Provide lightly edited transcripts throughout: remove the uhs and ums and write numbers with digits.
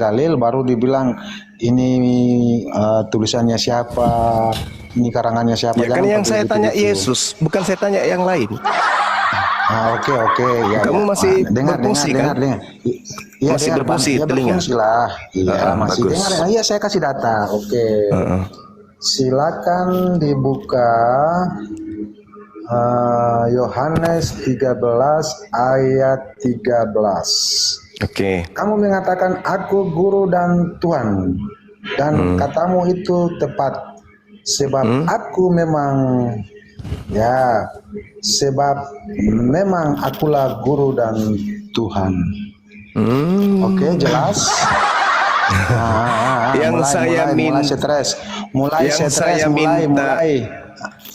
dalil baru dibilang ini tulisannya siapa, ini karangannya siapa. Ya kan Jangan yang pakai saya tanya gitu-gitu. Yesus, bukan saya tanya yang lain. Oke ya. Kamu masih dengar. kan? Iya Masih dengar Bang. berfungsi Iya telinga. berfungsi lah. Iya masih Bagus. dengar. Iya saya kasih data. Oke. Silakan dibuka Yohanes 13 ayat 13. Oke. Kamu mengatakan aku guru dan Tuhan, dan katamu itu tepat, sebab aku memang akulah guru dan Tuhan. Oke, jelas. Mulai stres.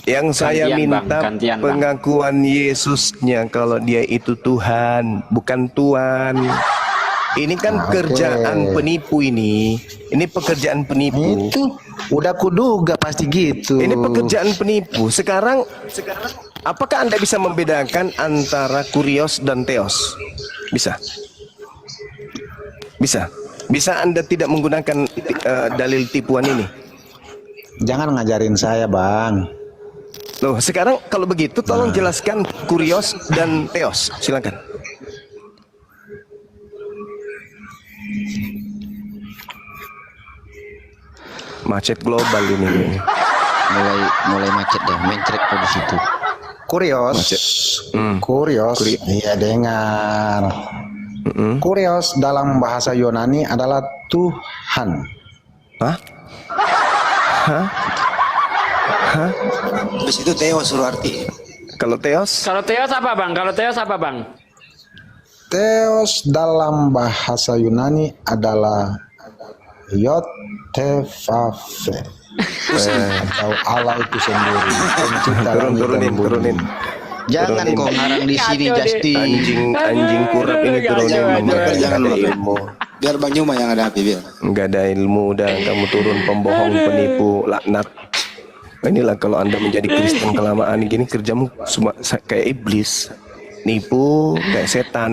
Yang saya minta pengakuan Yesusnya kalau dia itu Tuhan, bukan Tuhan. Ini kan kerjaan penipu ini. Ini pekerjaan penipu. Itu udah kuduga pasti gitu. Ini pekerjaan penipu. Sekarang apakah Anda bisa membedakan antara kurios dan teos? Bisa. Bisa Anda tidak menggunakan dalil tipuan ini? Jangan ngajarin saya, Bang. Loh, sekarang kalau begitu tolong jelaskan kurios dan teos. Silakan. Macet global ini. Mulai macet deh, mencret di situ. Kurios. Iya, dengar. Kurios dalam bahasa Yunani adalah Tuhan. Hah? Terus itu teos arti. Kalau teos? Kalau teos apa bang? Teos dalam bahasa Yunani adalah Yod Tevave, atau Allah itu sendiri. Turunin. Jangan kau ngarang di sini, Justin. Anjing kurap ini turunin. Jangan ilmu. Biar Bang Yuma yang ada biar. Enggak ada ilmu, udah kamu turun, pembohong, penipu, laknat. Inilah kalau Anda menjadi Kristen kelamaan gini, kerjamu semua kayak iblis. Nipu kayak setan.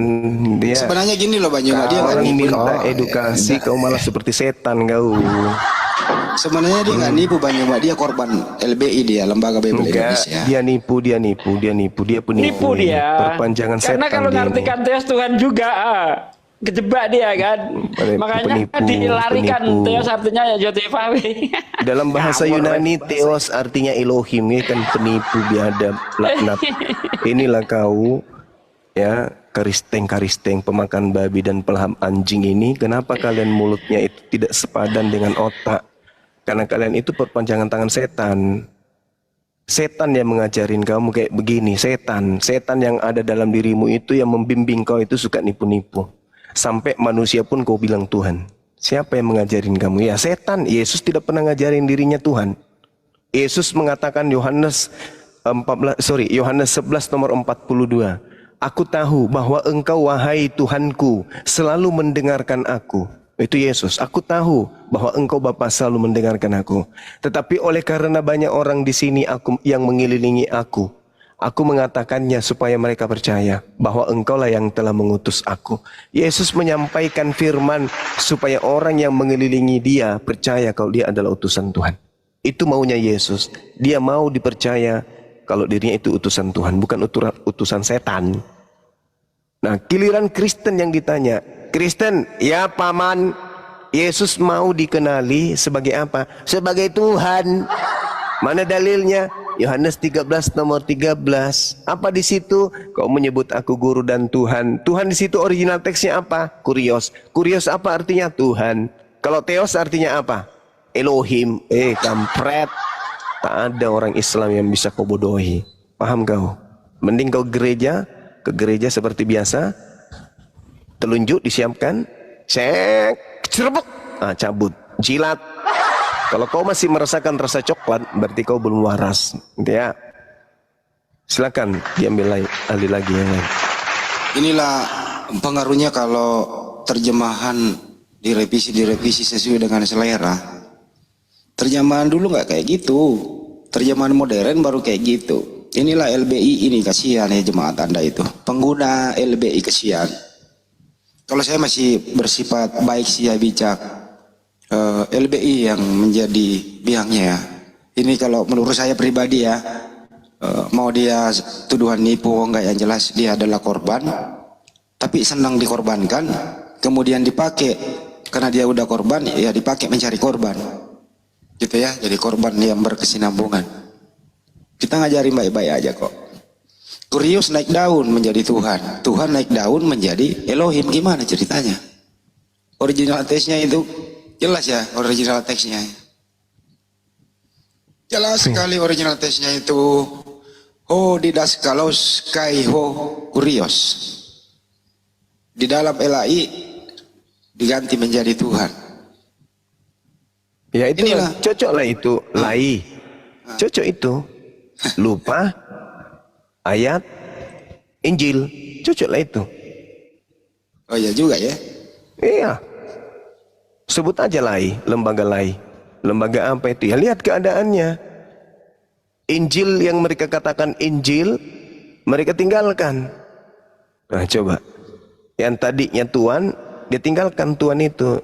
Dia sebenarnya gini loh Bang Yuma, dia orang minta edukasi, kau malah seperti setan kau. Sebenarnya dia nggak nipu Bang Yuma, dia korban LBI, dia lembaga Bible Indonesia. Dia nipu, dia penipu. Perpanjangan setan. Karena kalau ngartikan teos Tuhan juga kejebak dia kan. Makanya dilarikan teos artinya ya Jotevawi. Dalam bahasa Yunani teos artinya Elohim, ini kan penipu, biadab, laknat. Inilah kau ya, karisteng pemakan babi dan pelahap anjing ini. Kenapa kalian mulutnya itu tidak sepadan dengan otak? Karena kalian itu perpanjangan tangan setan. Setan yang mengajarin kamu kayak begini. Setan yang ada dalam dirimu itu yang membimbing kau itu suka nipu-nipu. Sampai manusia pun kau bilang Tuhan. Siapa yang mengajarin kamu? Ya setan. Yesus tidak pernah ngajarin dirinya Tuhan. Yesus mengatakan Yohanes 11 nomor 42. Aku tahu bahwa engkau wahai Tuhanku selalu mendengarkan aku. Itu Yesus. Aku tahu bahwa engkau Bapa selalu mendengarkan aku. Tetapi oleh karena banyak orang di sini yang mengelilingi aku mengatakannya supaya mereka percaya bahwa engkaulah yang telah mengutus aku. Yesus menyampaikan firman supaya orang yang mengelilingi dia percaya kalau dia adalah utusan Tuhan. Itu maunya Yesus. Dia mau dipercaya kalau dirinya itu utusan Tuhan, bukan utusan setan. Nah, giliran Kristen yang ditanya, Kristen, ya paman, Yesus mau dikenali sebagai apa? Sebagai Tuhan. Mana dalilnya? Yohanes 13 nomor 13. Apa di situ? Kau menyebut aku guru dan Tuhan. Tuhan di situ original teksnya apa? Kurios. Kurios apa artinya? Tuhan. Kalau teos artinya apa? Elohim. Kampret. Tak ada orang Islam yang bisa kau bodohi. Paham kau? Mending kau ke gereja seperti biasa. Telunjuk disiapkan. Cek. Cerbuk. Cabut. Jilat. Kalau kau masih merasakan rasa coklat, berarti kau belum waras. Ya. Silakan diambil alih lagi yang lain. Inilah pengaruhnya kalau terjemahan direvisi sesuai dengan selera. Terjemahan dulu nggak kayak gitu. Terjemahan modern baru kayak gitu. Inilah LBI ini, kasihan ya jemaat Anda itu. Pengguna LBI kasihan. Kalau saya masih bersifat baik sih ya bijak, LBI yang menjadi biangnya ya. Ini kalau menurut saya pribadi ya, mau dia tuduhan nipu enggak, yang jelas dia adalah korban, tapi senang dikorbankan, kemudian dipakai karena dia udah korban, ya dipakai mencari korban, gitu ya. Jadi korban yang berkesinambungan. Kita ngajarin baik-baik aja kok. Kurios naik daun menjadi Tuhan, Tuhan naik daun menjadi Elohim, gimana ceritanya? Original teksnya itu jelas ya, original teksnya. Jelas sekali original teksnya itu. Ho didaskalos kai ho kurios. Di dalam LAI diganti menjadi Tuhan. Ya itu Inilah. cocok lah itu, lai. Cocok itu. Lupa ayat Injil, cocok lah itu. Oh iya juga ya. Iya. Sebut aja lai, lembaga lai. Lembaga apa itu? Ya lihat keadaannya. Injil yang mereka katakan Injil, mereka tinggalkan. Nah coba. Yang tadinya Tuhan, dia tinggalkan Tuhan itu.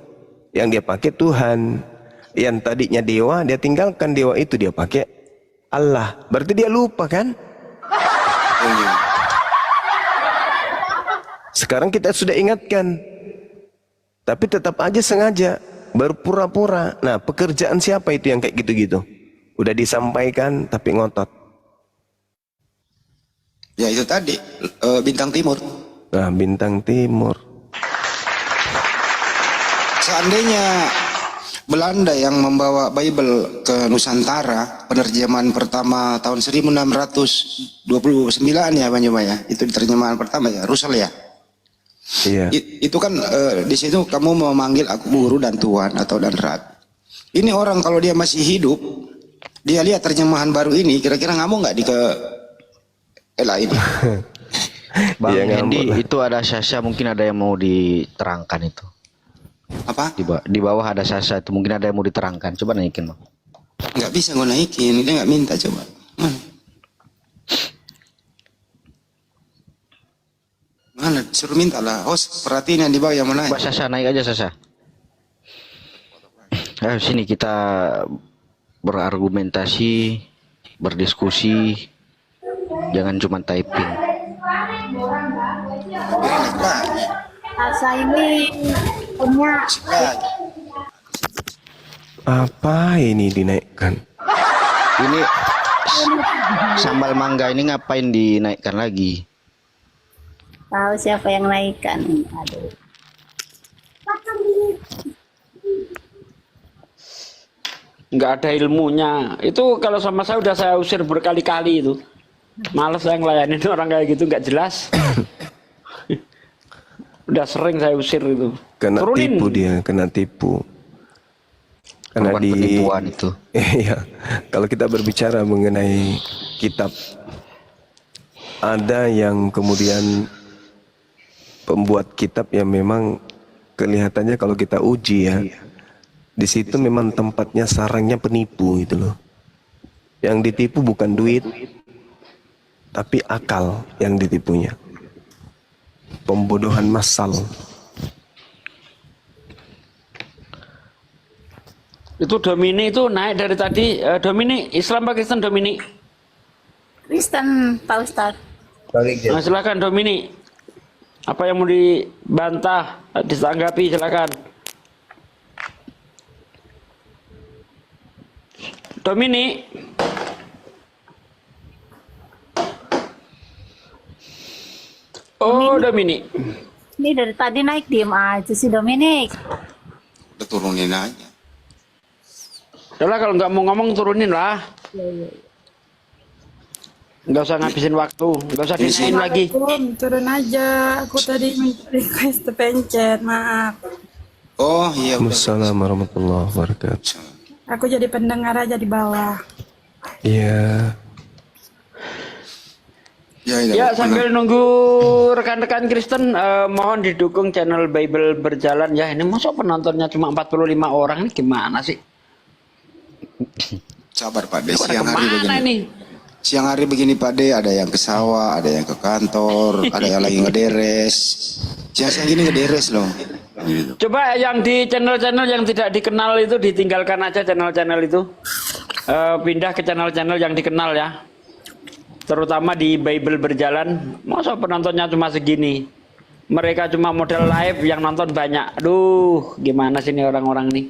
Yang dia pakai Tuhan. Yang tadinya dewa, dia tinggalkan dewa itu, dia pakai Allah. Berarti dia lupa kan? Sekarang kita sudah ingatkan. Tapi tetap aja sengaja berpura-pura. Nah, pekerjaan siapa itu yang kayak gitu-gitu? Udah disampaikan tapi ngotot. Ya itu tadi, Bintang Timur. Nah, Bintang Timur. Seandainya Belanda yang membawa Bible ke Nusantara, penerjemahan pertama tahun 1629 ya Bang Juma ya. Itu terjemahan pertama ya, Russell ya. Iya. Itu kan di situ kamu memanggil aku guru dan tuan atau dan rabi. Ini orang kalau dia masih hidup, dia lihat terjemahan baru ini, kira-kira ngamuk nggak di ke LA ini? Bang Iya, Hendy, ngamuk lah. itu ada Sasha, mungkin ada yang mau diterangkan itu. Apa? Di bawah ada Sasha itu, mungkin ada yang mau diterangkan. Coba naikin, Bang. Nggak bisa gue naikin, dia nggak minta coba. Mana? Suruh minta lah. Host, perhatiin yang di bawah yang mana? Coba Sasha, naik aja Sasha. Ayo sini kita berargumentasi, berdiskusi. Jangan cuma typing. Asa ini punya Apa ini dinaikkan? Ini sambal mangga ini ngapain dinaikkan lagi? tahu siapa yang naikkan. Aduh. Nggak ada ilmunya. Itu kalau sama saya udah saya usir berkali-kali itu. Males saya ngelayanin orang kayak gitu, nggak jelas. Udah sering saya usir itu. Kena Turunin. tipu dia, kena tipu. Karena Korban penipuan itu. Iya. Kalau kita berbicara mengenai kitab, ada yang kemudian pembuat kitab yang memang kelihatannya kalau kita uji ya, di situ memang tempatnya sarangnya penipu itu loh. Yang ditipu bukan duit, tapi akal yang ditipunya. Pembodohan massal. Itu Domini itu naik dari tadi. Domini, Islam apa Kristen Domini? Kristen Pak Ustadz. Nah, silakan Domini. Apa yang mau dibantah, ditanggapi silakan. Domini. Oh, Domini. Ini dari tadi naik diem aja si Dominik. Udah turunin aja. Udah lah, kalau nggak mau ngomong turunin lah. Nggak usah ngabisin waktu, nggak usah disain lagi. Turun aja, aku tadi request pencet, maaf. Oh iya. Assalamualaikum warahmatullahi wabarakatuh. Aku jadi pendengar aja di bawah. Iya. Ya, sambil nunggu rekan-rekan Kristen, mohon didukung channel Bible Berjalan ya. Ini masa penontonnya cuma 45 orang, ini gimana sih? Sabar Pak De, Pada siang hari kemana begini. ini? Siang hari begini Pak De, ada yang ke sawah, ada yang ke kantor, ada yang lagi ngederes. Siang-siang gini ngederes loh. Gitu. Coba yang di channel-channel yang tidak dikenal itu ditinggalkan aja channel-channel itu. Pindah ke channel-channel yang dikenal ya. Terutama di Bible Berjalan. Masa penontonnya cuma segini? Mereka cuma model live yang nonton banyak. Aduh, gimana sih ini orang-orang nih?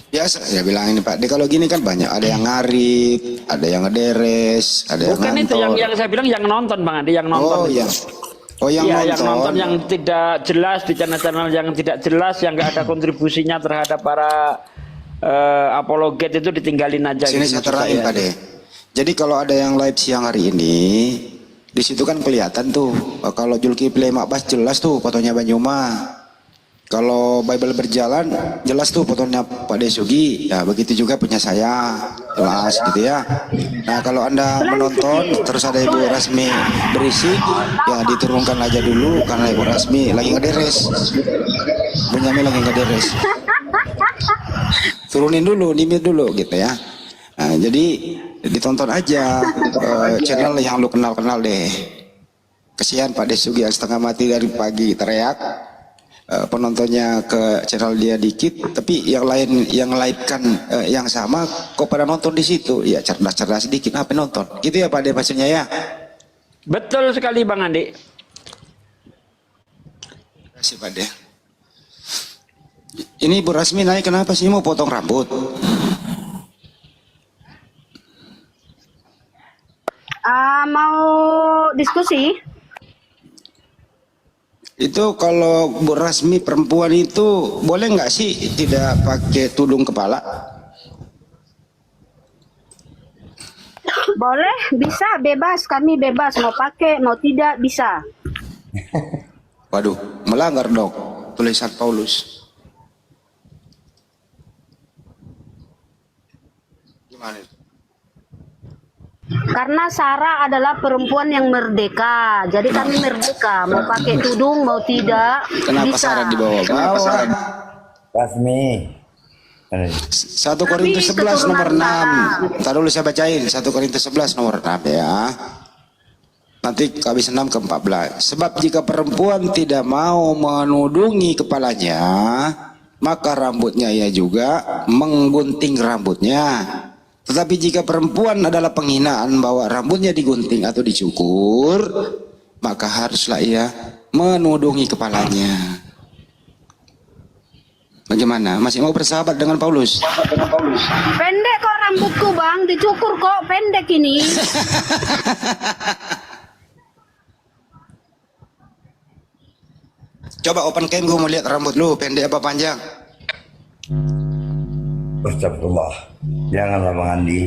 Biasa ya bilang ini Pak. Kalau gini kan banyak. Ada yang ngarit, ada yang ngederes, ada yang Bukan itu yang saya bilang yang nonton Bang Andi, yang nonton. Oh iya. Oh yang Iya, nonton. yang nonton yang tidak jelas di channel-channel yang tidak jelas, yang nggak ada kontribusinya terhadap para apologet itu ditinggalin aja. Sini gitu saya terangin Pak De. Jadi kalau ada yang live siang hari ini, di situ kan kelihatan tuh. Kalau Zulkifli Makbas jelas tuh fotonya Banyuma. Kalau Bible Berjalan jelas tuh fotonya Pak Desugi. Ya begitu juga punya saya, jelas gitu ya. Nah kalau Anda menonton terus ada Ibu Rasmi berisik, ya diturunkan aja dulu karena Ibu Rasmi lagi ngederes. Bunyamin lagi ngederes. Turunin dulu, limit dulu gitu ya. Nah, jadi ditonton aja channel yang lu kenal-kenal deh. Kesian Pak Desugi yang setengah mati dari pagi teriak. Penontonnya ke channel dia dikit, tapi yang lain yang live-kan yang sama kok pada nonton di situ. Ya cerdas-cerdas sedikit apa nonton. Gitu ya Pak De maksudnya ya. Betul sekali Bang Andi. Terima kasih Pak De. Ini Bu Rasmi naik kenapa sih mau potong rambut? Mau diskusi? Itu kalau Bu Rasmi perempuan itu boleh nggak sih tidak pakai tudung kepala? Boleh, bisa, bebas. Kami bebas, mau pakai, mau tidak, bisa. Waduh, melanggar dong tulisan Paulus. Gimana itu? Karena Sarah adalah perempuan yang merdeka. Jadi kami merdeka, mau pakai tudung, mau tidak, Kenapa bisa. Sarah dibawa-bawa? Rasmi. 1 Korintus 11 nomor 6. Ntar dulu saya bacain 1 Korintus 11 nomor 6 ya. Nanti habis 6 ke 14. Sebab jika perempuan tidak mau menudungi kepalanya, maka rambutnya ia juga menggunting rambutnya. Tetapi jika perempuan adalah penghinaan bahwa rambutnya digunting atau dicukur, maka haruslah ia menudungi kepalanya. Bagaimana? Masih mau bersahabat dengan Paulus? Pendek kok rambutku Bang, dicukur kok, pendek ini. Coba open cam, gue mau lihat rambut lu pendek apa panjang. Astagfirullah. Janganlah Bang Andi.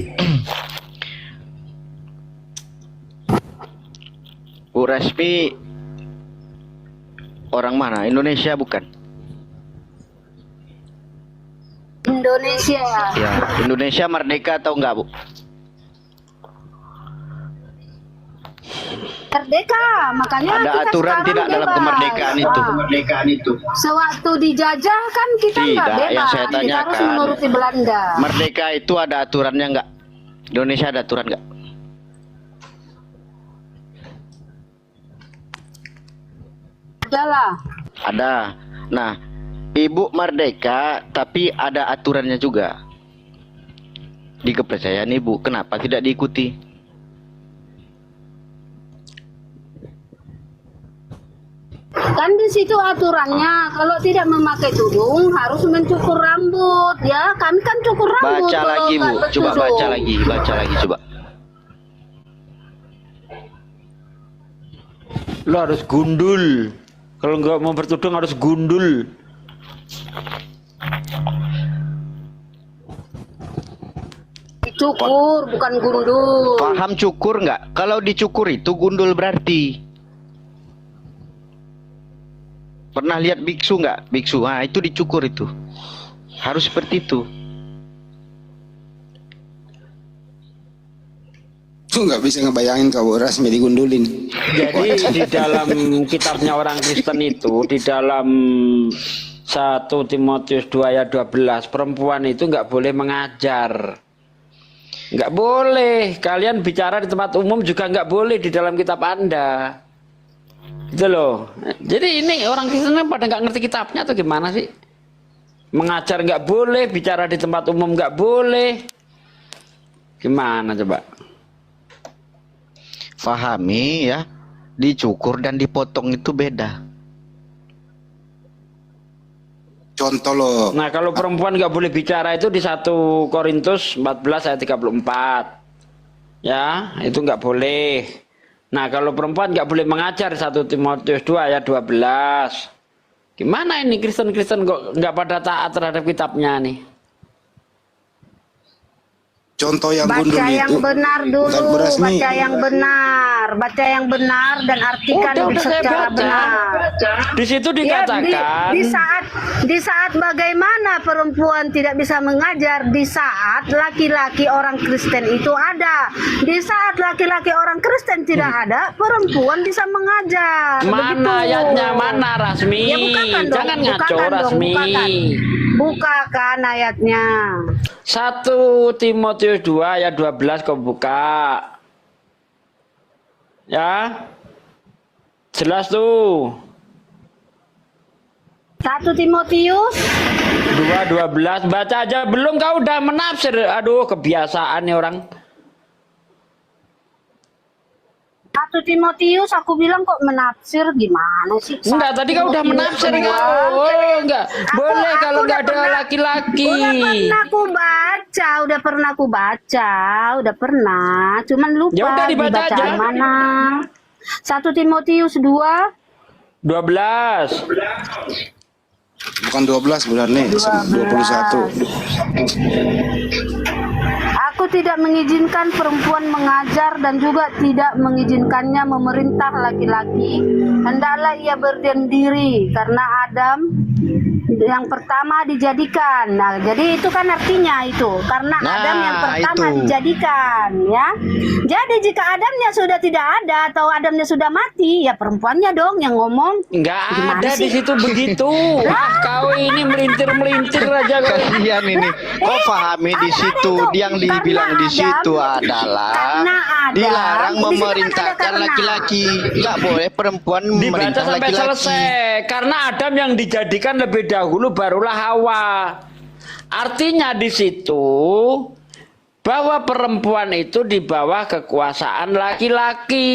Bu Rasmi orang mana? Indonesia bukan? Indonesia. Ya, Indonesia merdeka atau enggak, Bu? Merdeka, makanya Ada kita aturan sekarang tidak dalam bebas. kemerdekaan itu? Sewaktu dijajah kan kita nggak Tidak, bebas, yang saya kita harus tanyakan. menuruti Belanda. Merdeka itu ada aturannya enggak? Indonesia ada aturan enggak? Adalah. Ada. Nah, Ibu merdeka tapi ada aturannya juga. Di kepercayaan Ibu, kenapa tidak diikuti? Kan di situ aturannya, kalau tidak memakai tudung harus mencukur rambut, ya. Kami kan cukur rambut. Baca kalau lagi, Bu. nggak Coba bertudung. baca lagi coba. Lo harus gundul. Kalau nggak mau bertudung harus gundul. Dicukur, bukan gundul. Paham cukur nggak? Kalau dicukur itu gundul berarti. Pernah lihat biksu nggak? Biksu, ah itu dicukur itu. Harus seperti itu. Tuh nggak bisa ngebayangin kalau Rasmi digundulin. Jadi di dalam kitabnya orang Kristen itu, di dalam 1 Timotius 2 ayat 12, perempuan itu nggak boleh mengajar. Nggak boleh. Kalian bicara di tempat umum juga nggak boleh di dalam kitab Anda. Gitu loh. Jadi ini orang Kristen pada nggak ngerti kitabnya atau gimana sih? Mengajar nggak boleh, bicara di tempat umum nggak boleh. Gimana coba? Fahami ya, dicukur dan dipotong itu beda. Contoh loh. Nah kalau perempuan nggak boleh bicara itu di 1 Korintus 14 ayat 34. Ya, itu nggak boleh. Nah kalau perempuan nggak boleh mengajar 1 Timotius 2 ayat 12. Gimana ini Kristen-Kristen kok nggak pada taat terhadap kitabnya nih? Contoh yang gundul Baca yang itu. benar Ustaz dulu, Berasmi. baca yang benar, baca yang benar dan artikan Udah saya secara baca. benar. Di situ Ya, dikatakan. di saat bagaimana perempuan tidak bisa mengajar, di saat laki-laki orang Kristen itu ada, di saat laki-laki orang Kristen tidak ada, perempuan bisa mengajar. Mana Begitu. ayatnya, mana Rasmi? Ya bukakan dong, Jangan ngaco bukakan dong, Rasmi. bukakan ayatnya. 1 Timotius 2 ayat 12 kau buka. Ya. Jelas tuh. 1 Timotius 2:12 baca aja belum kau udah menafsir. Aduh, kebiasaan nih orang. 1 Timotius aku bilang kok menafsir gimana sih? Enggak, tadi kau udah menafsir kau. Oh, enggak. Boleh kalau udah enggak ada pernah- laki-laki. Udah pernah aku baca, cuman lupa Ya udah dibaca aja. di mana. 1 Timotius 2 12. Bukan 12 bulan nih, 21. Aku tidak mengizinkan perempuan mengajar dan juga tidak mengizinkannya memerintah laki-laki. Hendaklah ia berdiam diri karena Adam yang pertama dijadikan. Nah, jadi itu kan artinya itu karena Nah, Adam yang pertama itu. dijadikan, ya. Jadi jika Adamnya sudah tidak ada atau Adamnya sudah mati, ya perempuannya dong yang ngomong. Enggak Gimana ada sih? di situ begitu. Ah, kau ini melintir-melintir aja kau. Kasihan ini. Kau pahami di situ, itu. yang dibilang Karena di situ Adam- adalah karena Adam- dilarang di situ kan ada memerintahkan karena. laki-laki. Nggak boleh perempuan Dibaca memerintah sampai laki-laki. selesai. Karena Adam yang dijadikan lebih dahulu barulah Hawa. Artinya di situ bahwa perempuan itu di bawah kekuasaan laki-laki.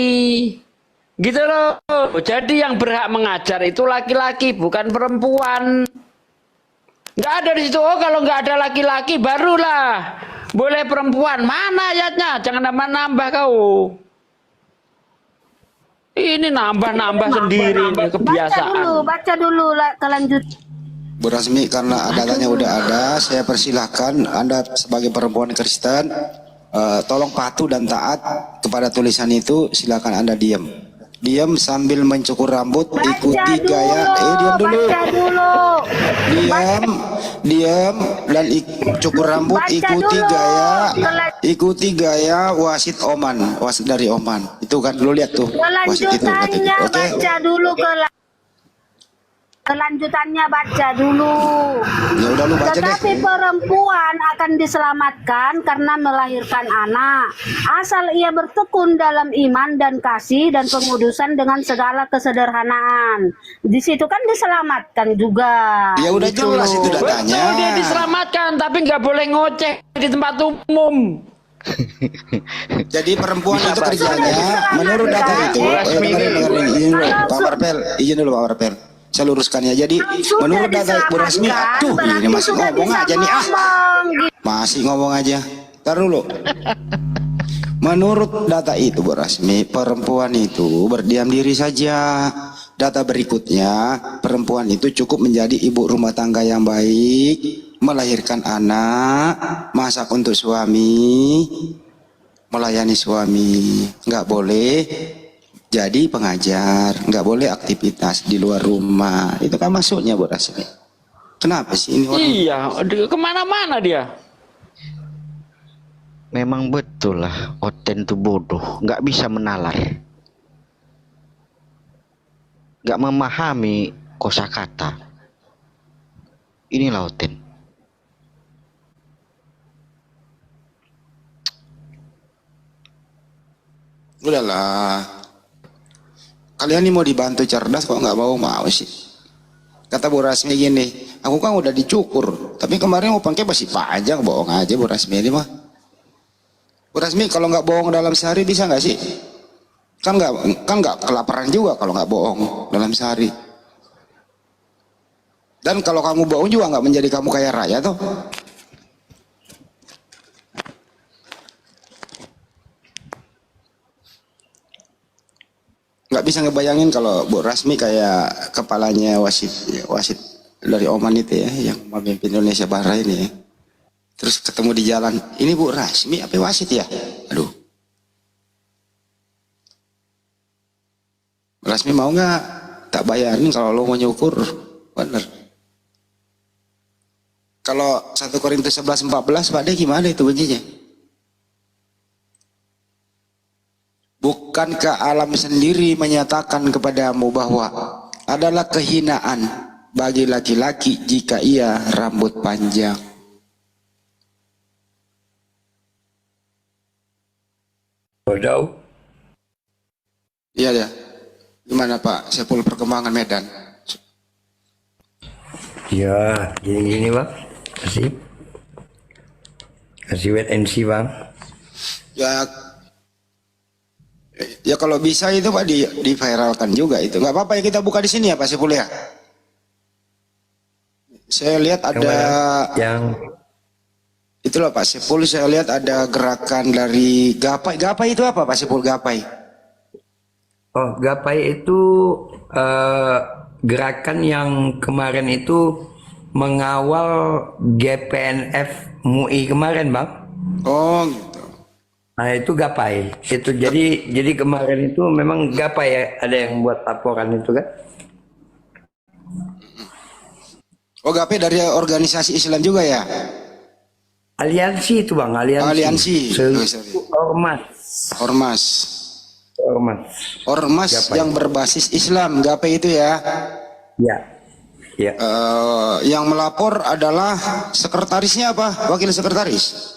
Gitu loh. Jadi yang berhak mengajar itu laki-laki, bukan perempuan. Nggak ada di situ. Oh, kalau nggak ada laki-laki barulah boleh perempuan. Mana ayatnya? Jangan nambah-nambah kau. Ini nambah-nambah sendiri ini kebiasaan. Baca dulu lah kelanjut. Bu Rasmi, karena datanya udah ada, saya persilahkan Anda sebagai perempuan Kristen, tolong patuh dan taat kepada tulisan itu. Silakan Anda diam. Diam sambil mencukur rambut, ikuti gaya. Diam dulu. Baca dulu. Diam dan cukur rambut, Baca ikuti dulu. ikuti gaya wasit Oman, wasit dari Oman. Itu kan lu lihat tuh wasit itu. Kelanjutannya Oke. baca dulu kelanjutannya baca dulu. Ya udah lu baca deh. Tetapi perempuan akan diselamatkan karena melahirkan anak asal ia bertekun dalam iman dan kasih dan pengudusan dengan segala kesederhanaan. Di situ kan diselamatkan juga. Ya udah Gitu jelas loh. itu datanya. Betul, dia diselamatkan, tapi nggak boleh ngoceh di tempat umum. Jadi perempuan itu Sudah kerjanya diselamatkan. menurut data itu. Dengerin, izin dulu Pak Marpel, izin dulu Pak Marpel. Saya luruskan ya. Jadi Sudah menurut data Bu Rasmi, diselamatkan, aduh ini berarti masih sudah ngomong bisa aja nih ah. ngomong, gitu. Masih ngomong aja. Ntar dulu. Menurut data itu Bu Rasmi, perempuan itu berdiam diri saja. Data berikutnya, perempuan itu cukup menjadi ibu rumah tangga yang baik, melahirkan anak, masak untuk suami, melayani suami. Nggak boleh jadi pengajar, nggak boleh aktivitas di luar rumah. Itu kan masuknya Bu Rasmi. Kenapa sih ini orang? Iya, kemana-mana dia. Memang betul lah, Oten tuh bodoh, nggak bisa menalar, nggak memahami kosakata. Inilah Oten. Udahlah. kalian ini mau dibantu cerdas kok nggak mau sih. Kata Bu Rasmi gini, aku kan udah dicukur, tapi kemarin mau pakai masih panjang, bohong aja Bu Rasmi ini mah. Bu Rasmi kalau nggak bohong dalam sehari bisa nggak sih? Kan nggak kelaparan juga kalau nggak bohong dalam sehari. Dan kalau kamu bohong juga nggak menjadi kamu kaya raya tuh. Nggak bisa ngebayangin kalau Bu Rasmi kayak kepalanya wasit dari Oman itu ya, yang memimpin Indonesia Bahrain ya. Terus ketemu di jalan, ini Bu Rasmi apa wasit ya? Aduh. Bu Rasmi mau nggak? Tak bayarin kalau lo mau nyukur, bener. Kalau 1 Korintus 11:14 Pak De gimana itu bunyinya? Bukankah alam sendiri menyatakan kepadamu bahwa adalah kehinaan bagi laki-laki jika ia rambut panjang? Tahu? Iya ya. Gimana Pak Sepul perkembangan Medan? Ya, gini-gini Bang. Kasih wait and see Bang. Ya kalau bisa itu Pak di viralkan juga itu. Nggak apa-apa ya kita buka di sini ya Pak Sepul ya. Saya lihat ada itu loh Pak Sepul, saya lihat ada gerakan dari Gapai. Gapai itu apa Pak Sepul, Gapai? Oh, Gapai itu gerakan yang kemarin itu mengawal GPNF MUI kemarin Bang. Oh gitu. Nah itu Gapai. Itu jadi kemarin itu memang Gapai ya, ada yang buat laporan itu kan. Oh Gapai dari organisasi Islam juga ya? Aliansi itu Bang, aliansi. Ormas Gapai. Yang berbasis Islam, Gapai itu ya? Ya. Ya. Yang melapor adalah sekretarisnya apa? Wakil sekretaris?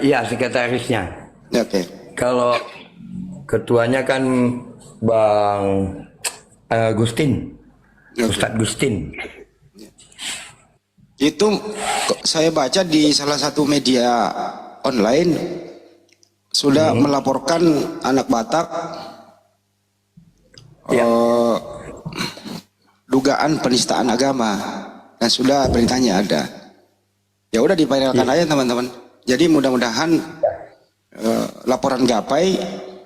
Iya sekretarisnya. Oke. Kalau ketuanya kan Bang Gustin, Ustadz Gustin. Itu saya baca di salah satu media online sudah melaporkan anak Batak dugaan penistaan agama dan sudah beritanya ada. Ya udah diviralkan aja teman-teman. Jadi mudah-mudahan laporan Gapai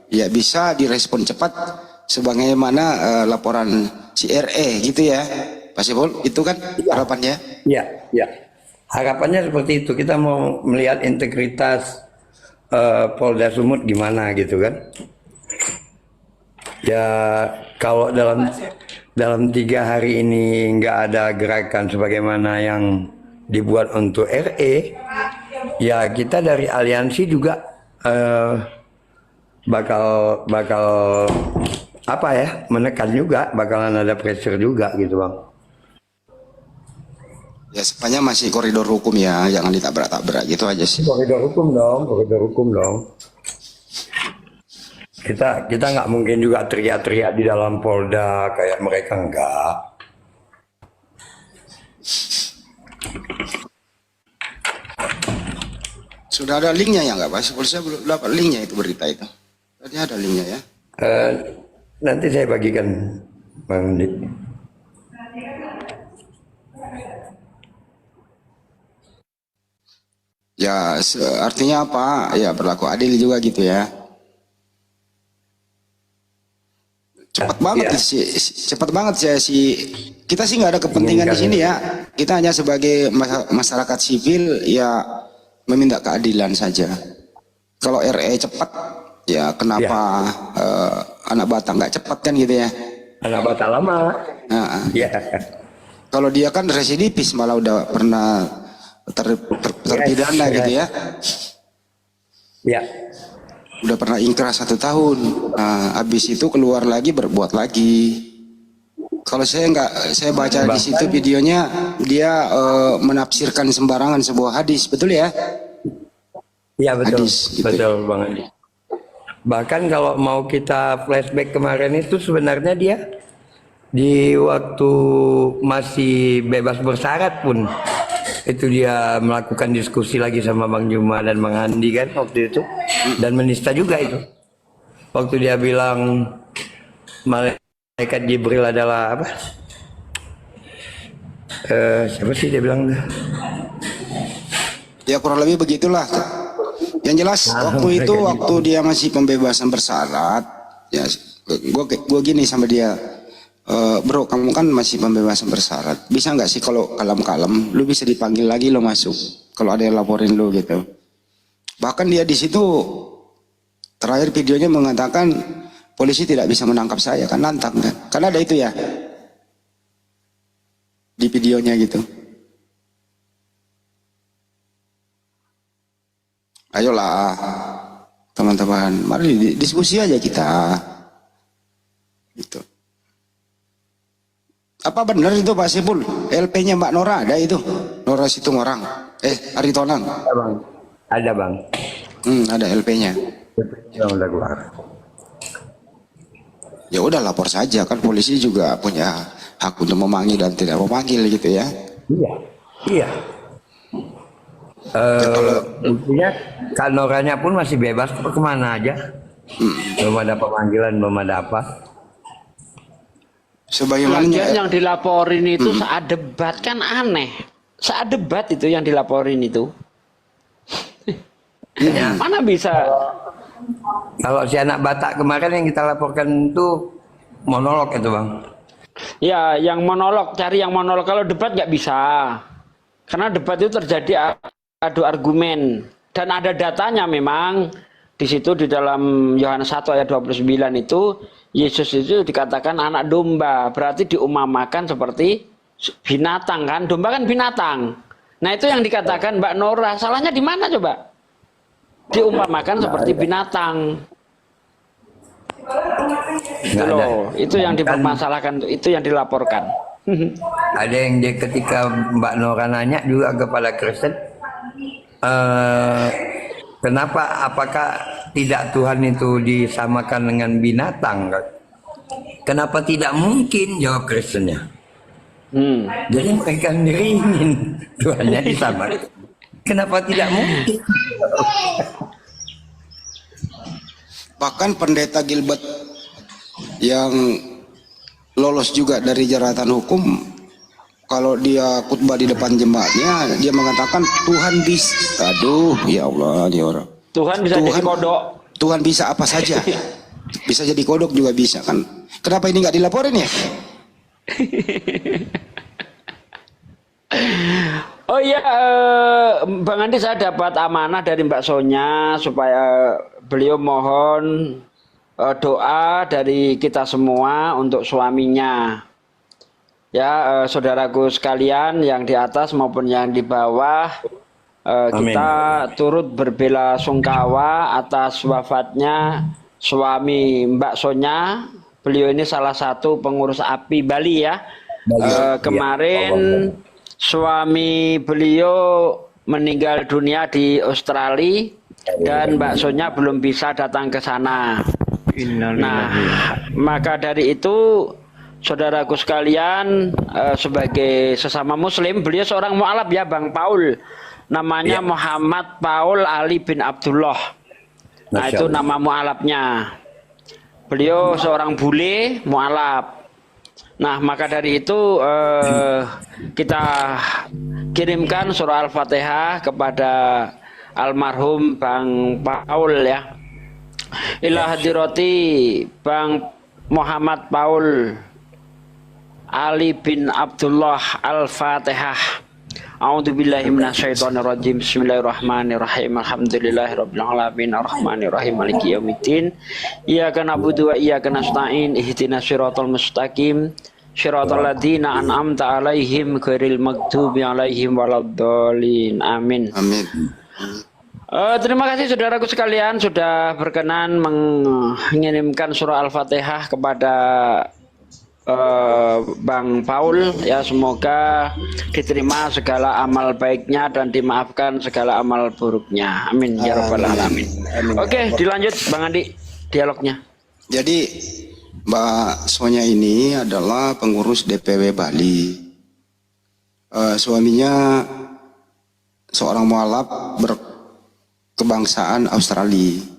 ya bisa direspon cepat sebagaimana laporan CRE gitu ya Pak Sepul, itu kan harapannya? Iya, ya. Harapannya seperti itu. Kita mau melihat integritas Polda Sumut gimana gitu kan. Ya kalau dalam 3 hari ini nggak ada gerakan sebagaimana yang dibuat untuk RE, ya kita dari aliansi juga bakal apa ya, menekan juga, bakalan ada pressure juga gitu Bang. Ya sepanjang masih koridor hukum ya, jangan ditabrak-tabrak gitu aja sih. Koridor hukum dong. Kita nggak mungkin juga teriak-teriak di dalam Polda kayak mereka, enggak. Sudah ada linknya ya nggak Pak? Saya belum dapat linknya itu berita itu. Tadi ada linknya ya. Nanti saya bagikan Bang Dik. Ya artinya apa? Ya berlaku adil juga gitu ya. Cepat banget sih, cepat banget sih. Kita sih nggak ada kepentingan di sini ya. Kita hanya sebagai masyarakat sipil ya meminta keadilan saja. Kalau RE cepat, ya kenapa anak Batak nggak cepat kan gitu ya? Anak Batak lama. Ya. Kalau dia kan residivis, malah udah pernah terpidana gitu ya? Ya. Udah pernah ingkrah 1 tahun. Nah, habis itu keluar lagi berbuat lagi. Kalau saya baca di situ videonya dia menafsirkan sembarangan sebuah hadis, betul ya? Iya betul, Hadis, gitu. betul Bang Andi. Bahkan kalau mau kita flashback kemarin itu sebenarnya dia di waktu masih bebas bersyarat pun itu dia melakukan diskusi lagi sama Bang Juma dan Bang Andi kan waktu itu, dan menista juga itu. Waktu dia bilang malaikat Jibril adalah apa? Siapa sih dia bilang? Ya kurang lebih begitulah. Yang jelas waktu itu waktu dia masih pembebasan bersyarat, ya gue gini sama dia, bro kamu kan masih pembebasan bersyarat, bisa nggak sih kalau kalem-kalem, lu bisa dipanggil lagi lo masuk, kalau ada yang laporin lu gitu. Bahkan dia di situ terakhir videonya mengatakan polisi tidak bisa menangkap saya kan, nantang kan, karena ada itu ya di videonya gitu. Ayolah teman-teman, mari diskusi aja kita. Gitu. Apa benar itu Pak Sipul? LP-nya Mbak Nora ada itu? Nora Situmorang. Aritonang. Ada Bang. Ada Bang. Ada LP-nya. Yang udah keluar. Ya udah lapor saja, kan polisi juga punya hak untuk memanggil dan tidak memanggil gitu ya. Iya. Iya. Buktinya Kak Noranya pun masih bebas kemana aja. Belum ada pemanggilan, belum ada apa. Sebagaimana yang dilaporin itu saat debat kan aneh. Saat debat itu yang dilaporin itu. Mana bisa? Kalau si anak Batak kemarin yang kita laporkan itu monolog itu Bang. Ya, yang monolog, cari yang monolog. Kalau debat nggak bisa. Karena debat itu terjadi adu argumen. Dan ada datanya memang. Di situ di dalam Yohanes 1 ayat 29 itu, Yesus itu dikatakan anak domba. Berarti diumamakan seperti binatang kan. Domba kan binatang. Nah itu yang dikatakan Mbak Nora. Salahnya di mana coba? Diumpamakan seperti binatang. Itu yang dipermasalahkan, itu yang dilaporkan. Ada yang ketika Mbak Nora nanya juga kepada Kristen, kenapa, apakah tidak Tuhan itu disamakan dengan binatang? Kenapa tidak mungkin, jawab Kristennya. Jadi mereka sendiri ingin Tuhannya disamakan. Kenapa tidak mungkin? Bahkan pendeta Gilbert yang lolos juga dari jeratan hukum, kalau dia khutbah di depan jemaatnya, dia mengatakan Tuhan bisa. Aduh, ya Allah, dia orang. Tuhan bisa jadi kodok. Tuhan bisa apa saja. Bisa jadi kodok juga bisa kan. Kenapa ini nggak dilaporin ya? Oh iya, Bang Andi, saya dapat amanah dari Mbak Sonya supaya beliau mohon doa dari kita semua untuk suaminya. Ya, saudaraku sekalian yang di atas maupun yang di bawah, kita turut berbela-sungkawa atas wafatnya suami Mbak Sonya. Beliau ini salah satu pengurus API Bali ya. Kemarin suami beliau meninggal dunia di Australia dan Mbak Sonya belum bisa datang ke sana. Nah, maka dari itu saudaraku sekalian, sebagai sesama muslim, beliau seorang mu'alaf ya Bang Paul. Namanya Muhammad Paul Ali bin Abdullah. Nah, itu nama mu'alafnya. Beliau seorang bule mu'alaf. Nah, maka dari itu kita kirimkan surah Al-Fatihah kepada almarhum Bang Paul ya. Ila hadirati Bang Muhammad Paul Ali bin Abdullah Al-Fatihah. A'udzubillahi minasyaitonirrajim. Bismillahirrahmanirrahim. Alhamdulillahirabbil alamin arrahmanirrahim maliki yaumiddin. Iyyaka na'budu wa iyyaka nasta'in. Ihdinas siratal mustaqim. Shiratal ladzina an'amta 'alaihim ghairil maghdubi 'alaihim waladdallin. Amin. Amin. Terima kasih saudaraku sekalian sudah berkenan mengirimkan surah Al-Fatihah kepada Bang Paul ya, semoga diterima segala amal baiknya dan dimaafkan segala amal buruknya. Amin ya rabbal alamin. Oke, dilanjut Bang Andi. dialognya. Jadi Mbak Sonya ini adalah pengurus DPW Bali. Suaminya seorang mualaf berkebangsaan Australia.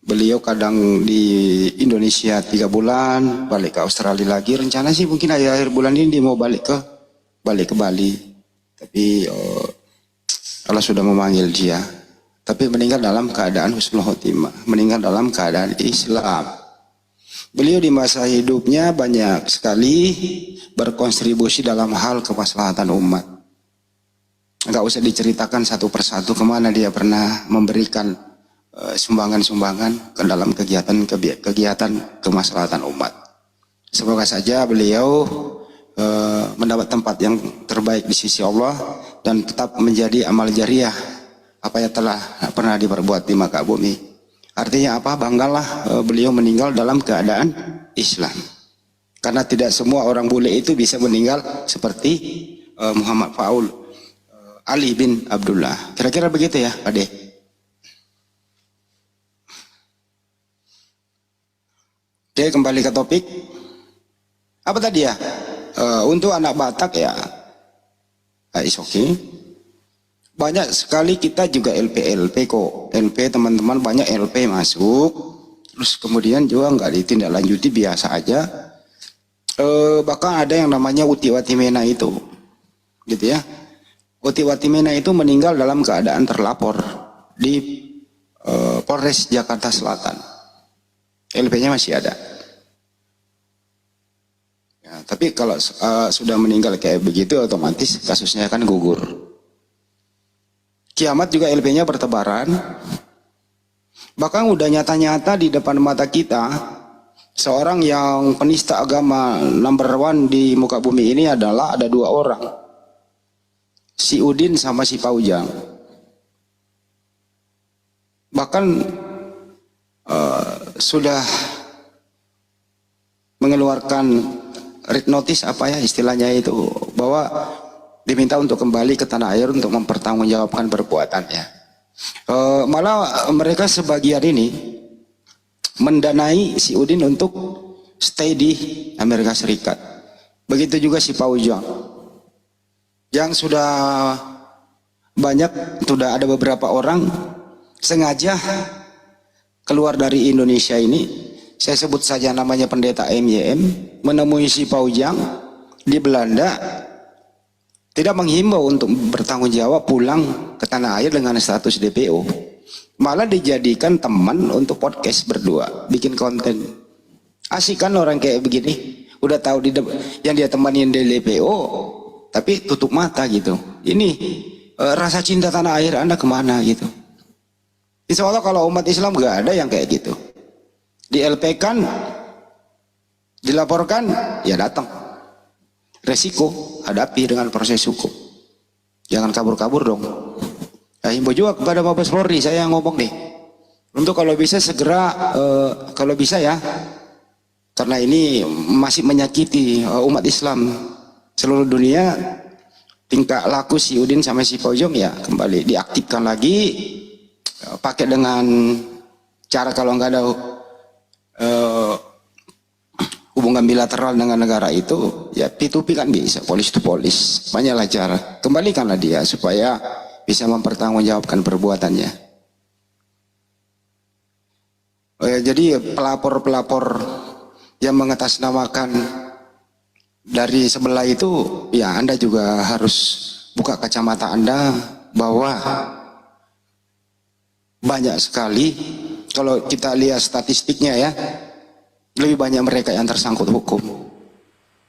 Beliau kadang di Indonesia 3 bulan, balik ke Australia lagi. Rencana sih mungkin akhir bulan ini dia mau balik ke Bali. Tapi Allah sudah memanggil dia. Tapi meninggal dalam keadaan husnul khotimah, meninggal dalam keadaan Islam. Beliau di masa hidupnya banyak sekali berkontribusi dalam hal kemaslahatan umat. Enggak usah diceritakan satu persatu kemana dia pernah memberikan sumbangan-sumbangan ke dalam kegiatan kemaslahatan umat. Semoga saja beliau mendapat tempat yang terbaik di sisi Allah dan tetap menjadi amal jariah apa yang telah pernah diperbuat di muka bumi. Artinya apa? Banggalah beliau meninggal dalam keadaan Islam. Karena tidak semua orang bule itu bisa meninggal seperti Muhammad Faul Ali bin Abdullah. Kira-kira begitu ya, Pak De? Oke, kembali ke topik. Apa tadi ya? Untuk anak Batak ya, is okay. Banyak sekali kita juga LP kok. LP teman-teman banyak LP masuk. Terus kemudian juga nggak ditindaklanjuti, biasa aja. Bahkan ada yang namanya Uti Watimena itu. Gitu ya. Uti Watimena itu meninggal dalam keadaan terlapor di Polres Jakarta Selatan. LP-nya masih ada. Ya, tapi kalau sudah meninggal kayak begitu otomatis kasusnya kan gugur. Kiamat juga LP-nya bertebaran. Bahkan udah nyata-nyata di depan mata kita, seorang yang penista agama number 1 di muka bumi ini adalah ada 2 orang. Si Udin sama si Paujang. Bahkan sudah mengeluarkan red notice apa ya istilahnya itu, bahwa diminta untuk kembali ke tanah air untuk mempertanggungjawabkan perbuatannya. Malah mereka sebagian ini mendanai si Udin untuk stay di Amerika Serikat. Begitu juga si Paujang, yang sudah ada beberapa orang sengaja keluar dari Indonesia ini. Saya sebut saja namanya pendeta MYM, menemui si Paujang di Belanda, tidak menghimbau untuk bertanggung jawab pulang ke tanah air dengan status DPO. Malah dijadikan teman untuk podcast berdua, bikin konten. Asik kan orang kayak begini, udah tahu yang dia temanin di DPO, tapi tutup mata gitu. Ini rasa cinta tanah air Anda kemana gitu. Insya Allah kalau umat Islam gak ada yang kayak gitu. Di LP kan, dilaporkan, ya datang. Resiko, hadapi dengan proses hukum. Jangan kabur-kabur dong. Himbau juga kepada Mabes Polri, saya ngomong nih. Untuk kalau bisa segera, kalau bisa ya, karena ini masih menyakiti umat Islam seluruh dunia, tingkah laku si Udin sama si Paujang ya kembali diaktifkan lagi, pakai dengan cara kalau nggak ada hubungan bilateral dengan negara itu ya P2P kan bisa, polis to polis, banyaklah cara. Kembalikanlah dia supaya bisa mempertanggungjawabkan perbuatannya. Jadi pelapor-pelapor yang mengatasnamakan dari sebelah itu, ya Anda juga harus buka kacamata Anda bahwa banyak sekali, kalau kita lihat statistiknya ya, lebih banyak mereka yang tersangkut hukum.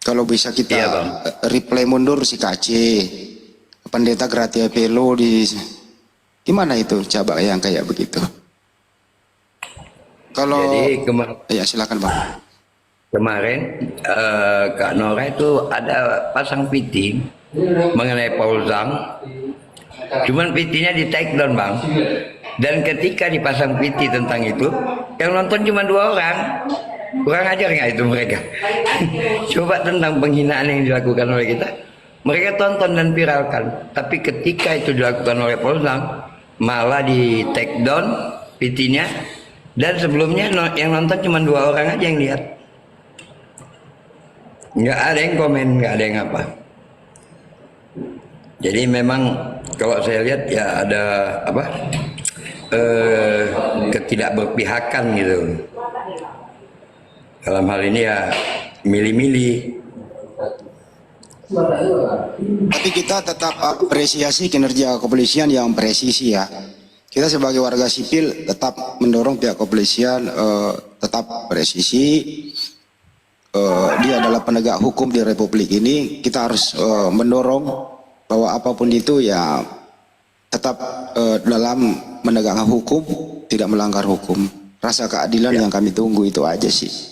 Kalau bisa kita replay mundur si KC, pendeta Gratia Pelo di gimana itu coba yang kayak begitu. Kalau ya silakan Bang. Kemarin Kak Nora itu ada pasang PT mengenai Paul Zhang, cuman PT-nya di take down Bang. Dan ketika dipasang PT tentang itu, yang nonton cuma 2 orang. Kurang ajar nggak itu mereka? Coba tentang penghinaan yang dilakukan oleh kita, mereka tonton dan viralkan. Tapi ketika itu dilakukan oleh Paul Zhang, malah di take down PT-nya Dan sebelumnya yang nonton cuma 2 orang aja yang lihat. Nggak ada yang komen, nggak ada yang apa. Jadi memang kalau saya lihat ya ada apa ketidakberpihakan gitu. Dalam hal ini ya milih-milih. Tapi kita tetap apresiasi kinerja kepolisian yang presisi ya. Kita sebagai warga sipil tetap mendorong pihak kepolisian tetap presisi. Dia adalah penegak hukum di Republik ini. Kita harus mendorong bahwa apapun itu ya tetap dalam menegakkan hukum, tidak melanggar hukum. Rasa keadilan yang kami tunggu itu aja sih.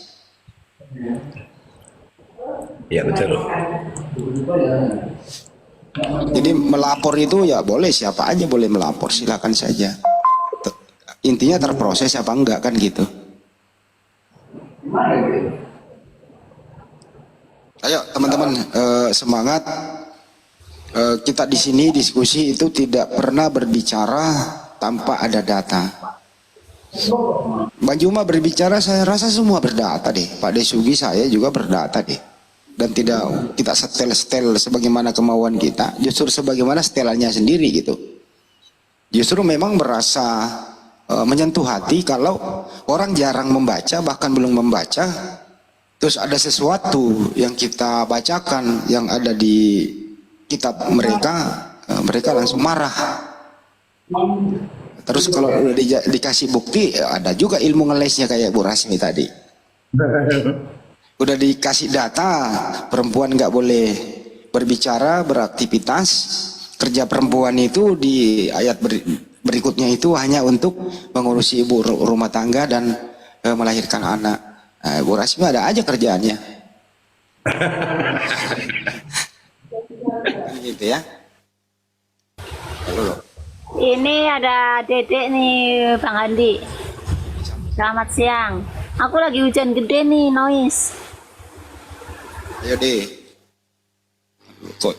Ya betul. Jadi melapor itu ya boleh, siapa aja boleh melapor, silakan saja. Intinya terproses apa enggak kan gitu. Ayo teman-teman semangat. Kita di sini diskusi itu tidak pernah berbicara tanpa ada data. Bang Juma berbicara, saya rasa semua berdata deh. Pak Desugi saya juga berdata deh. Dan tidak kita setel-setel sebagaimana kemauan kita, justru sebagaimana setelannya sendiri gitu. Justru memang merasa menyentuh hati kalau orang jarang membaca, bahkan belum membaca, terus ada sesuatu yang kita bacakan yang ada di kitab mereka, mereka langsung marah. Terus kalau udah dikasih bukti, ada juga ilmu ngelesnya kayak Bu Rasmi tadi. Udah dikasih data, perempuan nggak boleh berbicara, beraktivitas. Kerja perempuan itu di ayat berikutnya itu hanya untuk mengurusi ibu rumah tangga dan melahirkan anak. Bu Rasmi ada aja kerjaannya. Gitu ya. Halo. Ini ada Dedek nih Bang Andi. Selamat siang. Aku lagi hujan gede nih, noise. Ayo deh. Kok.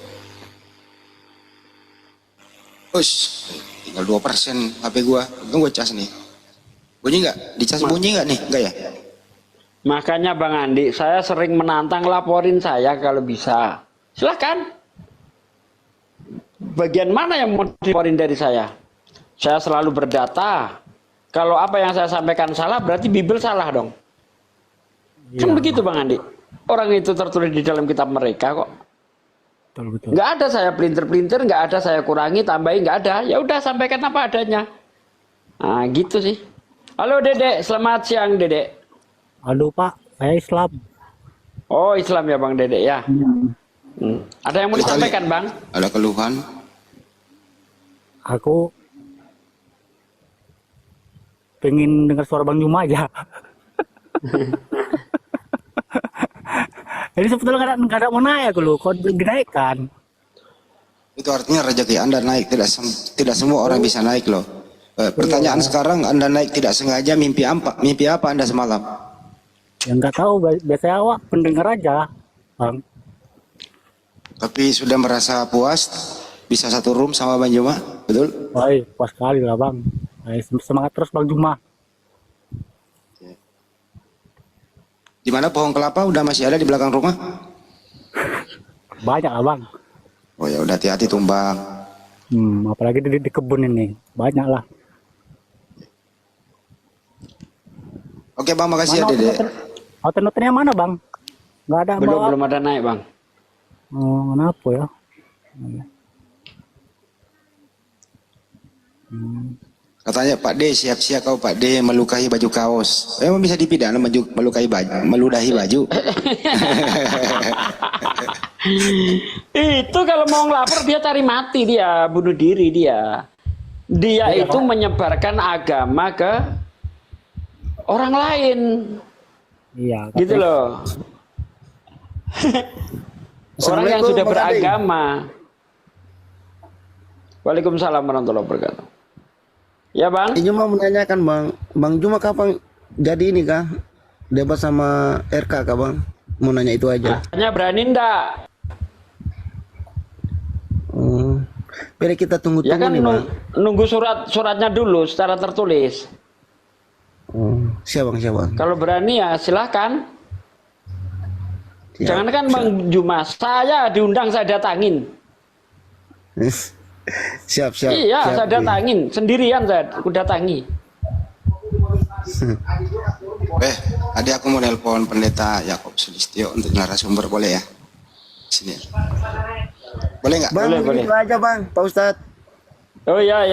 Ush, tinggal 2% HP gua. Untung gua cas nih. Bunyi nggak? Dicas bunyi nggak nih? Nggak ya? Makanya Bang Andi, saya sering menantang laporin saya kalau bisa. Silahkan. Bagian mana yang mau dilaporin dari saya? Saya selalu berdata. Kalau apa yang saya sampaikan salah, berarti Bible salah dong. Kan begitu Bang Andi. Orang itu tertulis di dalam kitab mereka kok. Betul. Nggak ada saya pelintir-pelintir, nggak ada saya kurangi, tambahin, nggak ada. Ya udah sampaikan apa adanya. Nah gitu sih. Halo Dedek, selamat siang Dedek. Halo Pak, saya Islam. Oh Islam ya Bang Dedek ya. Ada yang mau disampaikan Bang? Ada keluhan? Aku pengen dengar suara Bang Juma aja. Jadi sebetulnya nggak ada mau naik loh, kok dinaikkan. Itu artinya rezeki Anda naik, tidak semua orang bisa naik loh. Pertanyaan sekarang, Anda naik tidak sengaja, mimpi apa Anda semalam? Ya nggak tahu, biasanya awak pendengar aja, Bang. Tapi sudah merasa puas bisa satu room sama Bang Juma, betul? Wah, puas sekali lah Bang. Semangat terus Bang Juma. Di mana pohon kelapa udah masih ada di belakang rumah? Banyak lah Bang. Oh ya udah, hati-hati tumbang. Apalagi di kebun ini, banyak lah. Oke Bang, makasih ya Dede. Hotel-hotelnya mana Bang? Nggak ada. Belum ada naik Bang. Oh, kenapa ya? Katanya Pak D, siap-siap kau Pak D melukai baju kaos. Emang bisa dipidana melukai baju, meludahi baju. Itu kalau mau ngelapor dia cari mati, dia bunuh diri dia. Dia itu menyebarkan agama ke orang lain. Iya. Gitu loh. Orang yang sudah beragama. Waalaikumsalam warahmatullahi wabarakatuh. Ya Bang. Ini mau menanyakan Bang Juma kapan jadi ini kah? Debat sama RK kah Bang? Mau nanya itu aja. Hanya berani ndak? Biar kita tunggu-tunggu ya kan nih Bang. Nunggu suratnya dulu secara tertulis. Siap bang. Kalau berani ya silahkan. Siap, Jangan kan Bang Juma, saya diundang saya datangin. siap. Iya, siap, saya datangin sendirian, saya aku datangi. Tadi aku mau nelpon Pendeta Yakob Sulistyo untuk narasumber, boleh ya? Sini. Boleh nggak? Bang, Boleh. begitu aja bang, Pak Ustadz. Oh ya.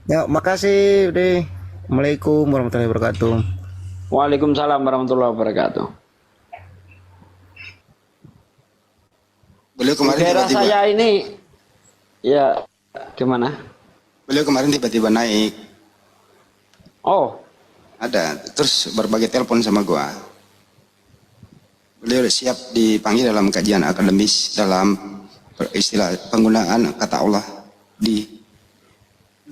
Ya, makasih deh. Assalamualaikum warahmatullahi wabarakatuh. Waalaikumsalam warahmatullahi wabarakatuh. Beliau kemarin Daerah tiba-tiba, saya ini, ya gimana? beliau kemarin tiba-tiba naik. Oh, Ada, terus berbagai telepon sama gua. Beliau siap dipanggil dalam kajian akademis dalam istilah penggunaan kata Allah di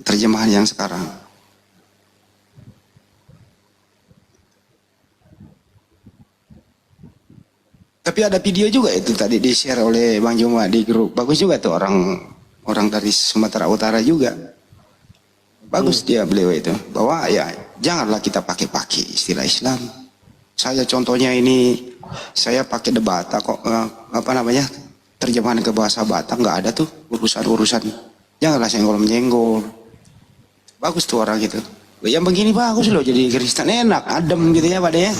terjemahan yang sekarang. Tapi ada video juga itu tadi di-share oleh Bang Juma di grup. Bagus juga tuh orang dari Sumatera Utara juga. Bagus dia beliau itu. Bahwa ya janganlah kita pakai istilah Islam. Saya contohnya ini, saya pakai debata kok, terjemahan ke bahasa Batak, nggak ada tuh urusan-urusan. Janganlah senggol-menyenggol. Bagus tuh orang gitu. Yang begini bagus loh, jadi Kristen enak, adem gitu ya Pak De.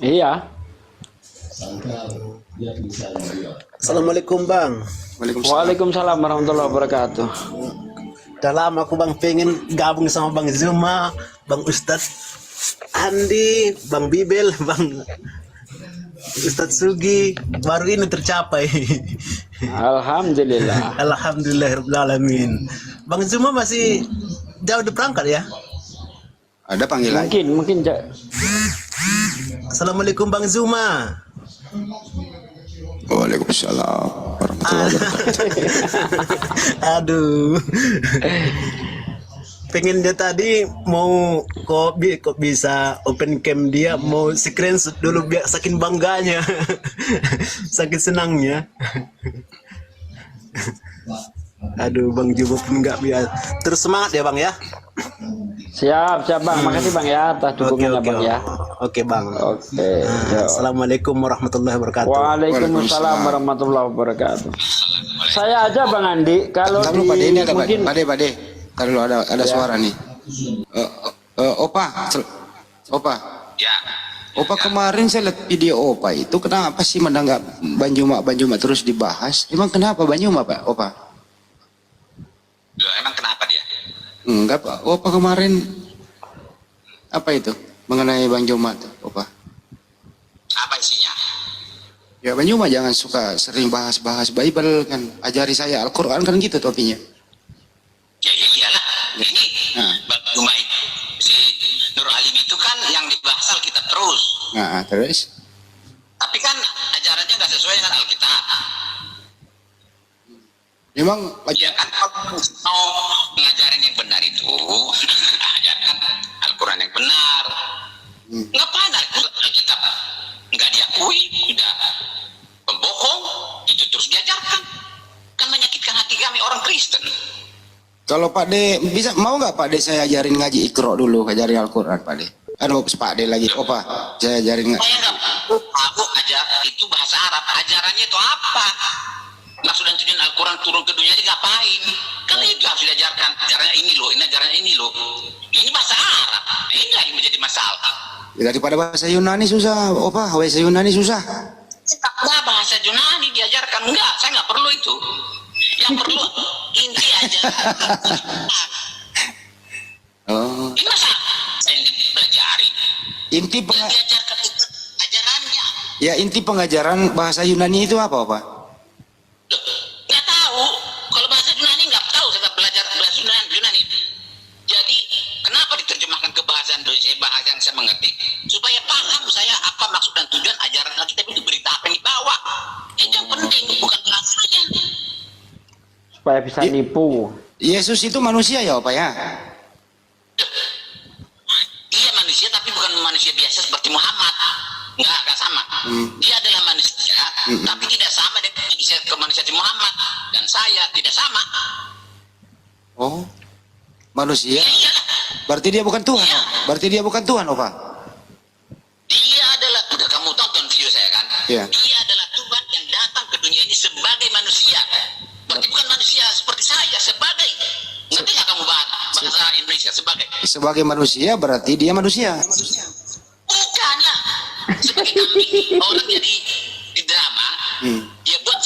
iya. Assalamualaikum bang. Waalaikumsalam warahmatullahi wabarakatuh. Udah lama aku bang pengen gabung sama Bang Zuma, Bang Ustadz Andi, Bang Bibel, Bang Ustadz Sugi. Baru ini tercapai. Alhamdulillah. Alhamdulillahirrahmanirrahim. Bang Zuma masih jauh di perangkat ya? Ada panggilan. Mungkin. Assalamualaikum Bang Zuma. Waalaikumsalam warahmatullahi wabarakatuh. Aduh. Pengen dia tadi mau kok bisa open cam dia mau screenshot dulu biar saking bangganya. Saking senangnya. Aduh Bang Juma pun nggak biasa. Terus semangat ya Bang ya. Siap Bang. Makasih Bang ya atas dukungannya Bang ya. Oke Bang. Oke. Assalamualaikum warahmatullahi wabarakatuh. Waalaikumsalam warahmatullahi wabarakatuh. Saya aja Bang Andi, kalau Bentar di dulu, Pak De, ini ada mungkin Pak De. Kalau ada suara nih. Opa. Ya. Opa kemarin saya lihat video Opa itu, kenapa sih menanggap Banjuma terus dibahas? Emang kenapa Banjuma Pak? Opa? Loh, emang kenapa dia? Enggak Pak. Opa kemarin apa itu mengenai Banjuma tuh Opa? Apa isinya? Ya Banjuma jangan suka sering bahas Bible kan. Ajari saya Al-Quran kan gitu topinya. Ya iyalah. Ini Bang Juma itu, si Nur Alim itu kan yang dibahas Alkitab terus. Nah terus? Tapi kan ajarannya nggak sesuai dengan Alkitab. Memang Ya kan mau ngajarin yang benar itu, ajarkan Al-Quran yang benar. Ngapain Alkitab nggak diakui, udah pembohong, itu terus diajarkan. Kan menyakitkan hati kami orang Kristen. Kalau Pak De mau nggak Pak De saya ajarin ngaji Iqra dulu, ajarin Al-Quran Pak De. Aduh Pak De lagi, Opa saya ajarin Saya nggak tahu aja itu bahasa Arab, ajarannya itu apa? Maksud dan tujuan Al-Quran turun ke dunia ini ngapain? Kan itu harus diajarkan, ajarannya ini loh, ini ajarannya ini loh. Ini bahasa Arab, ini lagi menjadi masalah. Ya, daripada bahasa Yunani susah, Opa, bahasa Yunani susah. Enggak, bahasa Yunani diajarkan, enggak, saya nggak perlu itu. Yang perlu inti aja. Oh. Ini masa saya pelajari. Inti diajarkan ajarannya. Ya inti pengajaran bahasa Yunani itu apa Opa? Nggak tahu. Kalau bahasa Yunani nggak tahu, saya belajar bahasa Yunani. Jadi kenapa diterjemahkan ke bahasa Indonesia, bahasa yang saya mengerti, supaya paham saya apa maksud dan tujuan ajaran kita itu, berita apa yang dibawa. Itu yang penting, bukan bahasanya. supaya bisa nipu. Yesus itu manusia ya Opa ya? Dia manusia tapi bukan manusia biasa seperti Muhammad. Nggak sama. Dia adalah manusia, tapi tidak sama dengan manusia Muhammad. Dan saya tidak sama. Oh, manusia? Iyalah. Berarti dia bukan Tuhan. Iya. Berarti dia bukan Tuhan, Opa. Dia adalah, udah kamu tonton video saya kan? Iya. Dia adalah Tuhan yang datang ke dunia ini sebagai manusia. Berarti bukan manusia seperti saya, sebagai. Ngerti nggak kamu bahasa Indonesia sebagai? Sebagai manusia berarti dia manusia. Bukan lah. Sebagai kambing. Orang jadi di drama, dia buat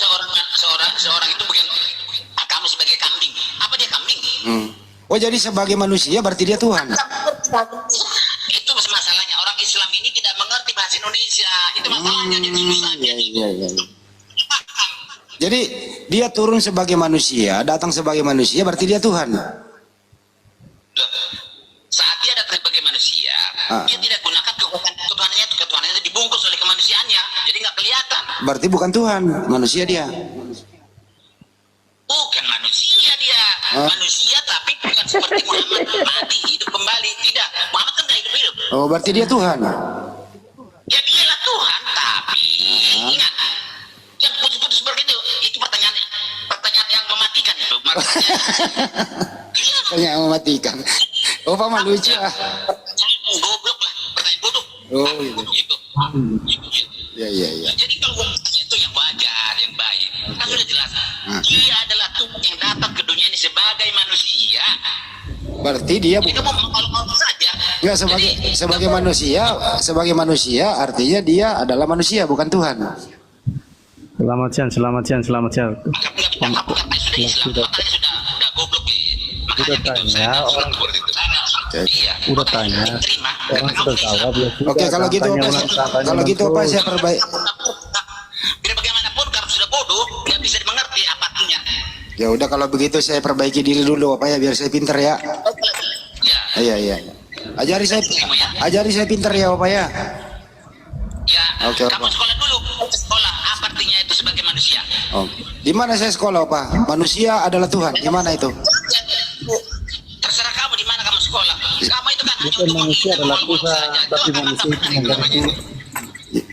seorang itu bukan kamu sebagai kambing. Apa dia kambing? Oh, jadi sebagai manusia berarti dia Tuhan. Itu masalahnya. Orang Islam ini tidak mengerti bahasa Indonesia. Itu masalahnya. Jadi susahnya. Iya. Jadi dia turun sebagai manusia, datang sebagai manusia, berarti dia Tuhan. Saat dia datang sebagai manusia, dia tidak gunakan ketuhanannya itu dibungkus oleh kemanusiaannya, jadi nggak kelihatan. Berarti bukan Tuhan, manusia dia. Bukan manusia dia, manusia tapi bukan seperti Muhammad mati hidup kembali. Tidak, Muhammad kan nggak hidup. Oh, berarti dia Tuhan. Ya dialah Tuhan, tapi ingat, yang putus-putus begitu, itu pertanyaan yang mematikan itu. Pertanyaan mematikan. Oh, Pak lucu ah. Goblok lah, pertanyaan bodoh. Oh, gitu. Iya. Jadi kalau itu yang wajar, yang baik, kan sudah jelas. Dia adalah Tuhan yang datang ke dunia ini sebagai manusia. Berarti dia Jadi kamu mau saja. Enggak sebagai manusia artinya dia adalah manusia bukan Tuhan. Selamat siang. Sudah goblok. Udah tanya orang. Udah tanya. Orang sudah jawab ya. Oke, kalau gitu apa saya perbaiki. Biar bagaimanapun kalau sudah bodoh, nggak bisa dimengerti apa artinya. Ya udah kalau begitu saya perbaiki diri dulu apa ya biar saya pinter ya. Iya. Ajari saya pinter ya Bapak ya. Ya. Oke. Kamu sekolah dulu. Sekolah apa artinya itu sebagai manusia? Oh. Di mana saya sekolah Pak? Manusia adalah Tuhan. Di mana itu? Terserah kamu di mana kamu sekolah. Kamu itu kan hanya Bukan manusia adalah Tuhan, tapi manusia itu mengganti.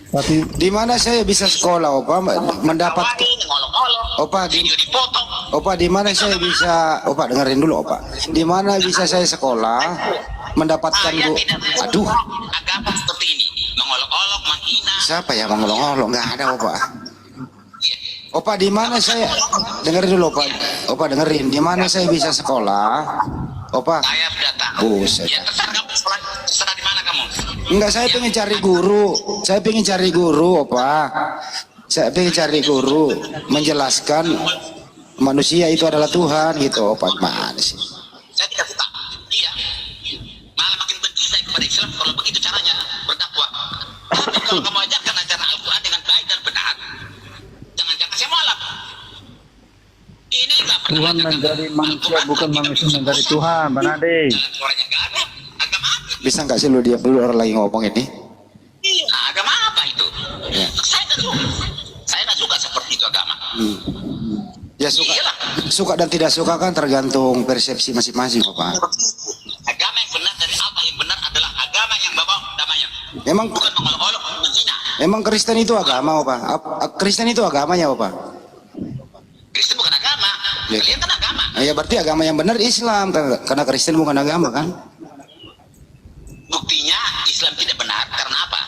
Tapi di mana saya bisa sekolah Opa mendapat Opa di mana saya bisa Opa dengerin dulu Opa. Di mana bisa saya sekolah mendapatkan aduh agama seperti ini mengolok-olok menghina. siapa ya mengolok-olok nggak ada Opa di mana saya dengerin dulu Opa dengerin di mana saya bisa sekolah Opa Saya datang. buset Ya terserah kamu sekolah, terserah di mana kamu. enggak saya pengen cari guru Opa saya pengen cari guru menjelaskan manusia itu adalah Tuhan gitu Opa gimana sih Saya tidak suka. Iya. Malah makin benci saya kepada Islam kalau begitu caranya berdakwah. Tapi kalau kamu ajarkan ajaran Al-Quran dengan baik dan benar, jangan-jangan saya mualaf. Ini nggak pernah Tuhan menjadi manusia bukan manusia menjadi Tuhan, Banade. suaranya nggak ada. Agama apa? bisa nggak sih lu diam dulu orang lagi ngomong ini Agama apa itu? Ya. Saya nggak suka seperti itu agama. ya suka dan tidak suka kan tergantung persepsi masing-masing Bapak Agama yang benar dari Allah yang benar adalah agama yang bawa damainya. emang Bukan mengolok-olok, menghina. emang Kristen itu agama Bapak Kristen itu agamanya Bapak Kristen bukan agama. Ya. Kalian kan agama. ya berarti agama yang benar Islam karena Kristen bukan agama kan Buktinya Islam tidak benar karena apa?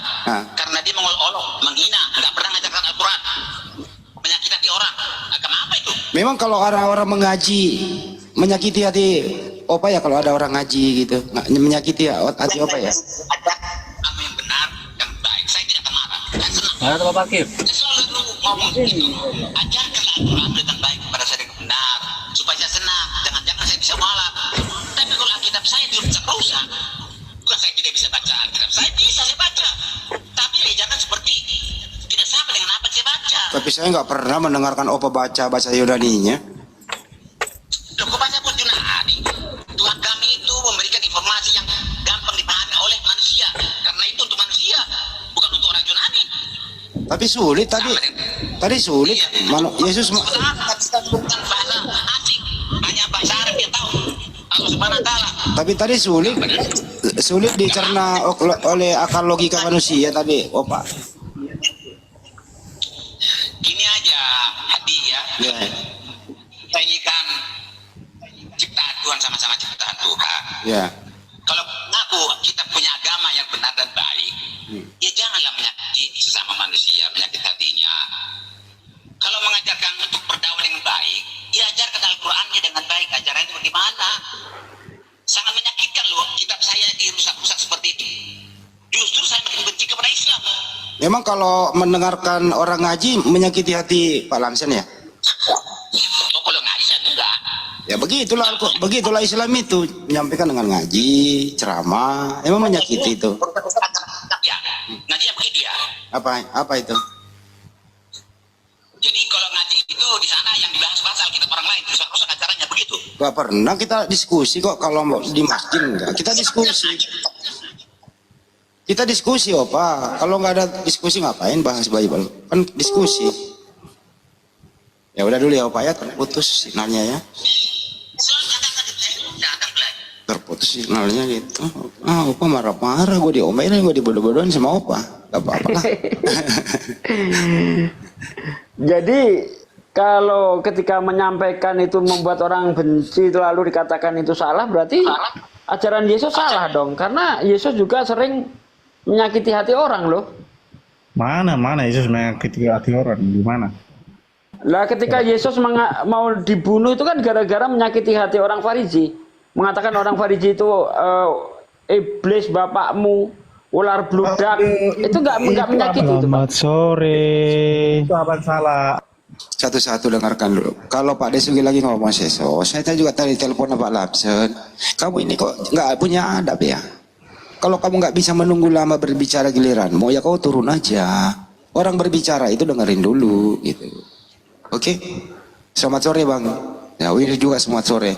Karena dia mengolok-olok, menghina, nggak pernah ngajarkan Al-Quran, menyakiti orang. Agama apa itu? memang kalau orang-orang mengaji menyakiti hati Opa ya kalau ada orang ngaji gitu menyakiti hati Opa ya Agama yang benar, yang baik. Saya tidak akan marah. Saya senang. Mana Bapak Kif? Saya selalu ngomong gitu. Ajarkanlah Al-Quran dengan baik kepada saya dengan benar, supaya saya senang. Jangan-jangan saya bisa mualaf. Tapi kalau Alkitab saya tidak bisa rusak. Bukan saya tidak bisa baca Alkitab. Saya bisa, saya baca. Tapi ya jangan seperti tidak sama dengan apa yang saya baca. tapi saya nggak pernah mendengarkan Opa baca Yunaninya Loh, kok baca pun Yunani? Tuhan kami itu memberikan informasi yang gampang dipahami oleh manusia. Karena itu untuk manusia, bukan untuk orang Yunani. tapi sulit tadi sulit Yesus Bukan bahasa asing, hanya bahasa Arab yang tahu. Allah Subhanahu wa Ta'ala. tapi tadi sulit dicerna oleh akal logika manusia tadi Opa Gini aja, hadiah. ya. Kita ini kan ciptaan Tuhan sama-sama ciptaan Tuhan. Ya. Kalau Memang kalau mendengarkan orang ngaji menyakiti hati Pak Lamsen ya? Oh, kalau ngaji saya enggak. Ya begitulah Islam itu, menyampaikan dengan ngaji, ceramah, emang menyakiti itu. Ya, ngajinya begitu ya. Apa itu? Jadi kalau ngaji itu di sana yang dibahas-bahas Alkitab orang lain, terus acaranya begitu. Gak pernah kita diskusi kok, kalau di masjid enggak. Kita diskusi Opa. Kalau nggak ada diskusi ngapain bahas Bible? Kan diskusi. Ya udah dulu ya Opa ya, terputus sinyalnya ya. Terputus sinyalnya gitu. Opa marah-marah, gue diomelin, gue dibodoh-bodohin sama Opa. Gak apa-apa lah. Jadi kalau ketika menyampaikan itu membuat orang benci lalu dikatakan itu salah, berarti ajaran Yesus salah dong. Karena Yesus juga sering menyakiti hati orang loh. Mana Yesus menyakiti hati orang? Di mana? Lah ketika Yesus mau dibunuh itu kan gara-gara menyakiti hati orang Farisi. Mengatakan orang Farisi itu iblis bapakmu, ular bludak. Itu nggak menyakiti itu. Selamat sore. Itu abang salah. Satu-satu dengarkan dulu. Kalau Pak Desugi lagi ngomong seso, saya juga tadi telepon Pak Lapsen. Kamu ini kok nggak punya adab ya? Kalau kamu nggak bisa menunggu lama berbicara giliranmu, ya kau turun aja. Orang berbicara itu dengerin dulu, gitu. Oke? Selamat sore Bang. Ya, Win juga selamat sore.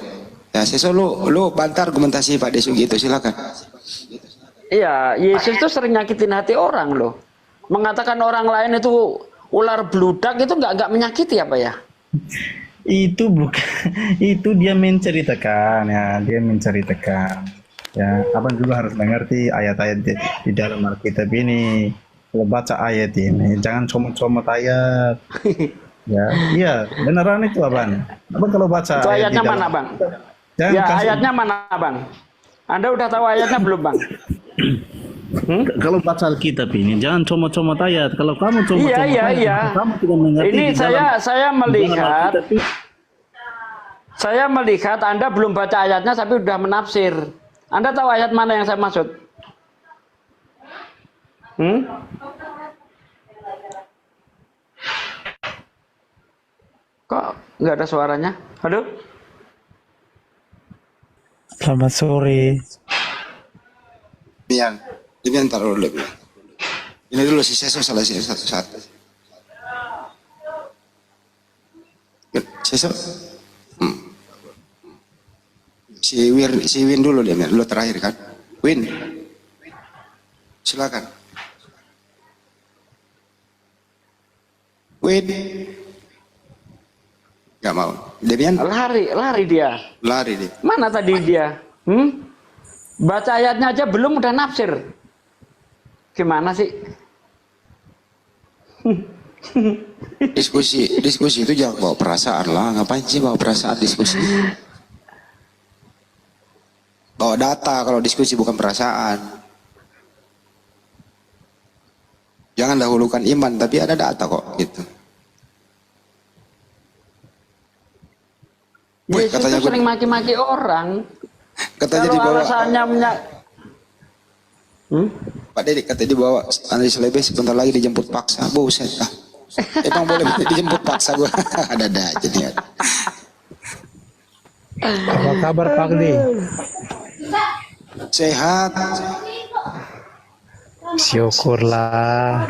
Ya, seso lu bantar argumentasi Pak Desugi itu, silakan. Iya, Yesus tuh sering nyakitin hati orang loh. Mengatakan orang lain itu ular bludak itu nggak menyakiti apa ya? Itu bukan, itu dia menceritakan ya, ya, abang juga harus mengerti ayat-ayat di dalam Alkitab ini. Kalau baca ayat ini, jangan comot-comot ayat. Ya, iya, beneran itu abang. Abang kalau baca itu ayat ayatnya mana bang? Ya ayatnya mana bang? Anda udah tahu ayatnya belum bang? Kalau baca Alkitab ini, jangan comot-comot ayat. Kalau kamu comot-comot ayat, kamu tidak mengerti. Ini saya melihat Anda belum baca ayatnya tapi sudah menafsir. Anda tahu ayat mana yang saya maksud? Kok nggak ada suaranya? Halo? Selamat sore. Demian taruh dulu. Ini dulu si Seso salah si satu-satu. Seso. Si Win dulu dia, lu terakhir kan? Win. Silakan. Win. Gak mau. Demian. Lari dia. Mana tadi dia? Baca ayatnya aja belum udah nafsir. Gimana sih? Diskusi itu jangan bawa perasaan lah. Ngapain sih bawa perasaan diskusi? Bawa data kalau diskusi, bukan perasaan. Jangan dahulukan iman, tapi ada data kok gitu. Yesus itu sering maki-maki orang. Katanya kalau dibawa alasannya Pak Dedik katanya dibawa Andri Selebes sebentar lagi dijemput paksa. Buset ah. Emang boleh dijemput paksa gua. Ada aja nih. Apa kabar Pak De? Sehat. Syukurlah.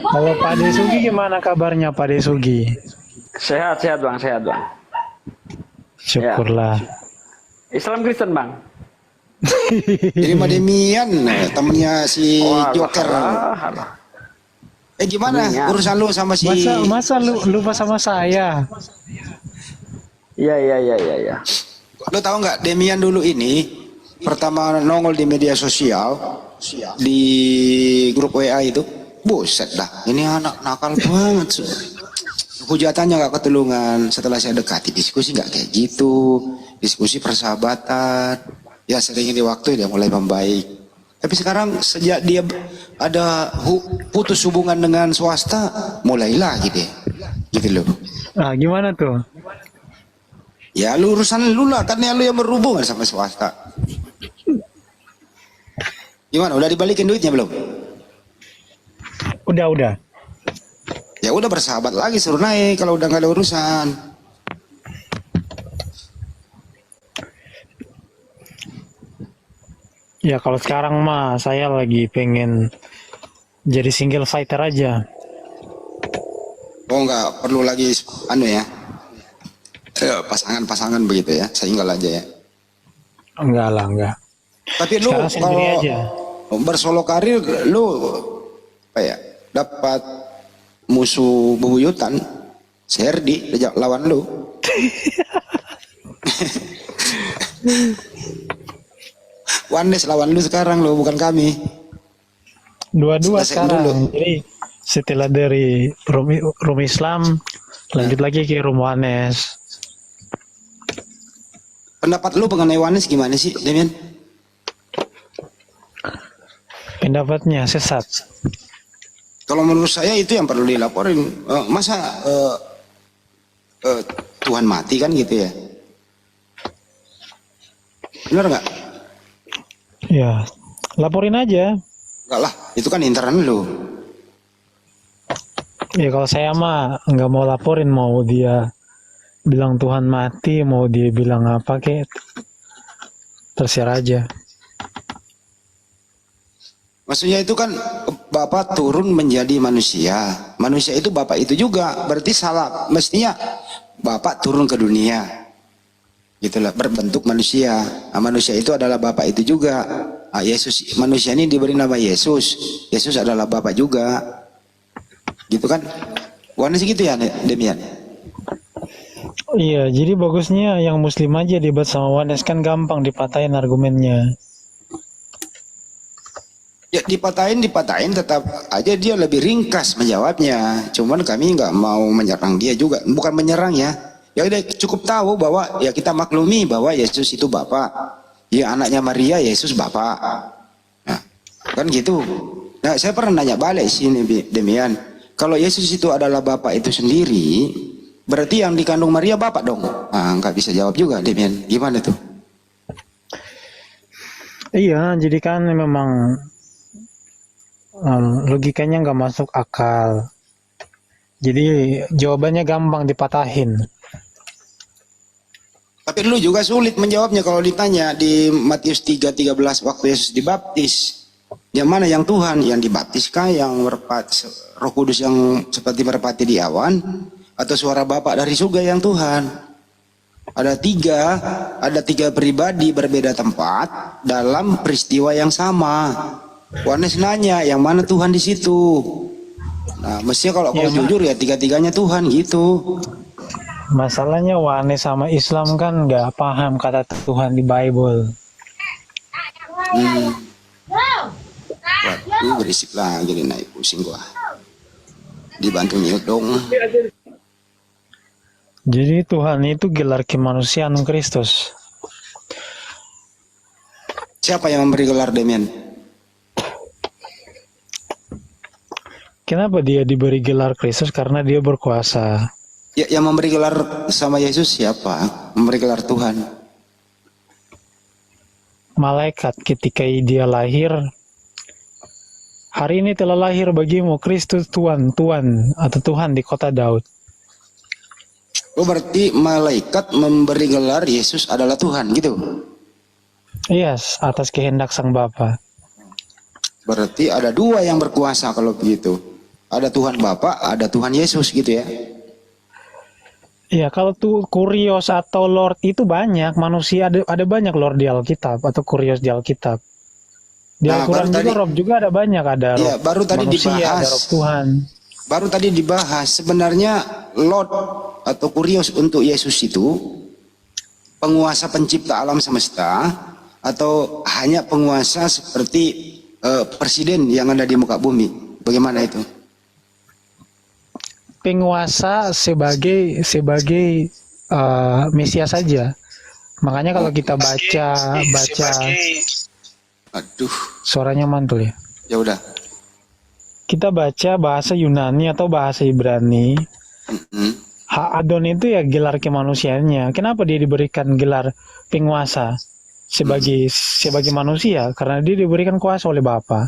Kalau Pak Desugi gimana kabarnya Pak Desugi? Sehat bang. Syukurlah. Ya. Islam Kristen bang. Jadi Demian temennya si Joker. Gimana urusan lu sama si? Masa lu lupa sama saya? Iya. Lu tahu nggak Demian dulu ini pertama nongol di media sosial di grup WA itu, buset dah, ini anak nakal banget. Hujatannya nggak ketulungan. Setelah saya dekati diskusi nggak kayak gitu, diskusi persahabatan, ya sering di waktu dia mulai membaik. Tapi sekarang sejak dia ada putus hubungan dengan swasta, mulai lagi deh, gitu loh. Ah gimana tuh? Ya lu urusan lu lah, karena lu yang berhubungan sama swasta. Gimana? Udah dibalikin duitnya belum? Udah. Ya udah bersahabat lagi, suruh naik kalau udah nggak ada urusan. Ya kalau sekarang mah saya lagi pengen jadi single fighter aja. Oh nggak perlu lagi anu ya, pasangan-pasangan begitu ya, single aja ya. Enggak lah, enggak. Tapi lu Sekarang sendiri kalau aja. bersolo karir lu apa ya, dapat musuh bebuyutan, Serdi lawan lu. Wanes lawan lu sekarang lu, bukan kami. Dua-dua Selesaiin sekarang. dulu. Jadi setelah dari room Islam, lanjut lagi ke room Wanes. Pendapat lu mengenai Wanes gimana sih, Demian? Pendapatnya sesat. Kalau menurut saya itu yang perlu dilaporin. Masa Tuhan mati kan gitu ya? Benar nggak? Ya, laporin aja. Enggak lah, itu kan internal lu. Ya kalau saya mah nggak mau laporin, mau dia bilang Tuhan mati, mau dia bilang apa kek, terserah aja. Maksudnya itu kan Bapak turun menjadi manusia. Manusia itu Bapak itu juga. Berarti salah. Mestinya Bapak turun ke dunia. Gitulah, berbentuk manusia. Nah, manusia itu adalah Bapak itu juga. Nah, Yesus, manusia ini diberi nama Yesus. Yesus adalah Bapak juga. Gitu kan? Wanes gitu ya, Demian? Iya, jadi bagusnya yang Muslim aja debat sama Wanes, kan gampang dipatahin argumennya. Ya dipatahin tetap aja dia lebih ringkas menjawabnya. Cuman kami nggak mau menyerang dia juga, bukan menyerang ya. Ya udah cukup tahu bahwa ya kita maklumi bahwa Yesus itu Bapak. Ya anaknya Maria, Yesus Bapak. Nah, kan gitu. Nah, saya pernah nanya balik sini Demian. Kalau Yesus itu adalah Bapak itu sendiri, berarti yang dikandung Maria Bapak dong. Nah, nggak bisa jawab juga Demian. Gimana tuh? Iya, jadi kan memang logikanya nggak masuk akal. Jadi jawabannya gampang dipatahin. Tapi lu juga sulit menjawabnya kalau ditanya di Matius 3:13 waktu Yesus dibaptis. Yang mana yang Tuhan? Yang dibaptiskah yang Roh Kudus yang seperti merpati di awan, atau suara Bapa dari surga yang Tuhan? Ada tiga pribadi berbeda tempat dalam peristiwa yang sama. Wanes nanya, yang mana Tuhan di situ? Nah, mestinya kalau kau jujur ya tiga-tiganya Tuhan gitu. Masalahnya Wanes sama Islam kan nggak paham kata Tuhan di Bible. Waduh, berisik lagi nih, naik pusing gua. Dibantu nyut dong. Jadi Tuhan itu gelar kemanusiaan Kristus. Siapa yang memberi gelar Demian? Kenapa dia diberi gelar Kristus? Karena dia berkuasa. Ya, yang memberi gelar sama Yesus siapa? Memberi gelar Tuhan. Malaikat ketika dia lahir, hari ini telah lahir bagimu Kristus Tuhan atau Tuhan di kota Daud. Oh, berarti malaikat memberi gelar Yesus adalah Tuhan gitu? Yes, atas kehendak Sang Bapa. Berarti ada dua yang berkuasa kalau begitu. Ada Tuhan Bapa, ada Tuhan Yesus gitu ya? Iya, kalau tuh kurios atau Lord itu banyak, manusia ada banyak Lord di Alkitab atau kurios di Alkitab. Di Al-Quran juga Rob juga ada banyak, ada ya, Rob baru tadi manusia, dibahas. ada Rob Tuhan. Baru tadi dibahas sebenarnya Lord atau kurios untuk Yesus itu penguasa pencipta alam semesta atau hanya penguasa seperti presiden yang ada di muka bumi? Bagaimana itu? Penguasa sebagai Mesias saja. Makanya kalau kita baca aduh, suaranya mantul ya. Ya udah. Kita baca bahasa Yunani atau bahasa Ibrani. Adon itu ya gelar kemanusiaannya. Kenapa dia diberikan gelar penguasa sebagai manusia? Karena dia diberikan kuasa oleh Bapa.